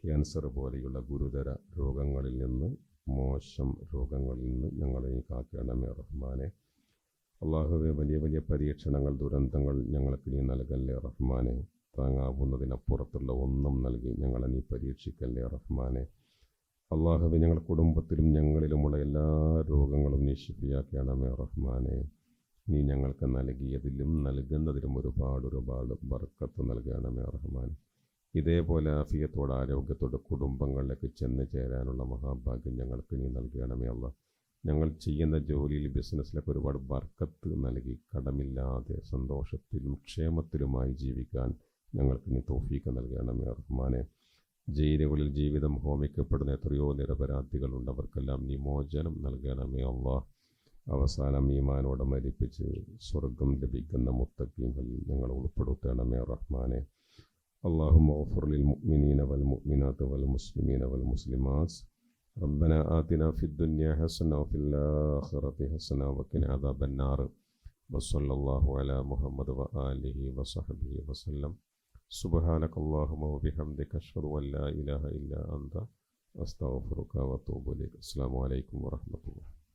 ക്യാൻസർ പോലെയുള്ള ഗുരുതര രോഗങ്ങളിൽ നിന്ന്, മോശം രോഗങ്ങളിൽ നിന്ന് ഞങ്ങളെ നീ കാക്കണമേ റഹ്മാനെ. അള്ളാഹുവേ, വലിയ വലിയ പരീക്ഷണങ്ങൾ, ദുരന്തങ്ങൾ ഞങ്ങൾക്ക് നീ നൽകല്ലേ റഹ്മാനെ. താങ്ങാവുന്നതിനപ്പുറത്തുള്ള ഒന്നും നൽകി ഞങ്ങളെ നീ പരീക്ഷിക്കല്ലേ റഹ്മാനെ. അള്ളാഹുവേ, ഞങ്ങളുടെ കുടുംബത്തിലും ഞങ്ങളിലുമുള്ള എല്ലാ രോഗങ്ങളും നീ ശിഫിയാക്കണമേ റഹ്മാനെ. നീ ഞങ്ങൾക്ക് നൽകിയതിലും നൽകുന്നതിലും ഒരുപാട് ബർക്കത്ത് നൽകണമേ റഹ്മാൻ. ഇതേപോലെ ആഫിയത്തോടെ ആരോഗ്യത്തോടെ കുടുംബങ്ങളിലേക്ക് ചെന്ന് ചേരാനുള്ള മഹാഭാഗ്യം ഞങ്ങൾക്ക് നീ നൽകണമേ അല്ലാഹ്. ഞങ്ങൾ ചെയ്യുന്ന ജോലിയിൽ, ബിസിനസ്സിലൊക്കെ ഒരുപാട് ബർക്കത്ത് നൽകി കടമില്ലാതെ സന്തോഷത്തിലും ക്ഷേമത്തിലുമായി ജീവിക്കാൻ ഞങ്ങൾക്ക് നീ തൗഫീഖ് നൽകണമേ റഹ്മാനെ. ജയിലുകളിൽ ജീവിതം ഹോമിക്കപ്പെടുന്ന എത്രയോ നിരപരാധികളുണ്ട്, അവർക്കെല്ലാം നീ മോചനം നൽകണമേ അല്ലാഹ്. അവസാനം ഈമാനോടെ മരിപ്പിച്ച് സ്വർഗം ലഭിക്കുന്ന മുത്തഖീങ്ങളിൽ ഞങ്ങൾ ഉൾപ്പെടുത്തണമേ റഹ്മാനെ. اللهم اغفر للمؤمنين والمؤمنات والمسلمين والمسلمات. ربنا آتنا في الدنيا حسنة وفي الآخرة حسنة وقنا عذاب النار. وصلى الله على محمد وآله وصحبه وسلم. سبحانك اللهم وبحمدك أشهد أن لا إله إلا أنت أستغفرك وأتوب إليك. السلام عليكم ورحمة الله.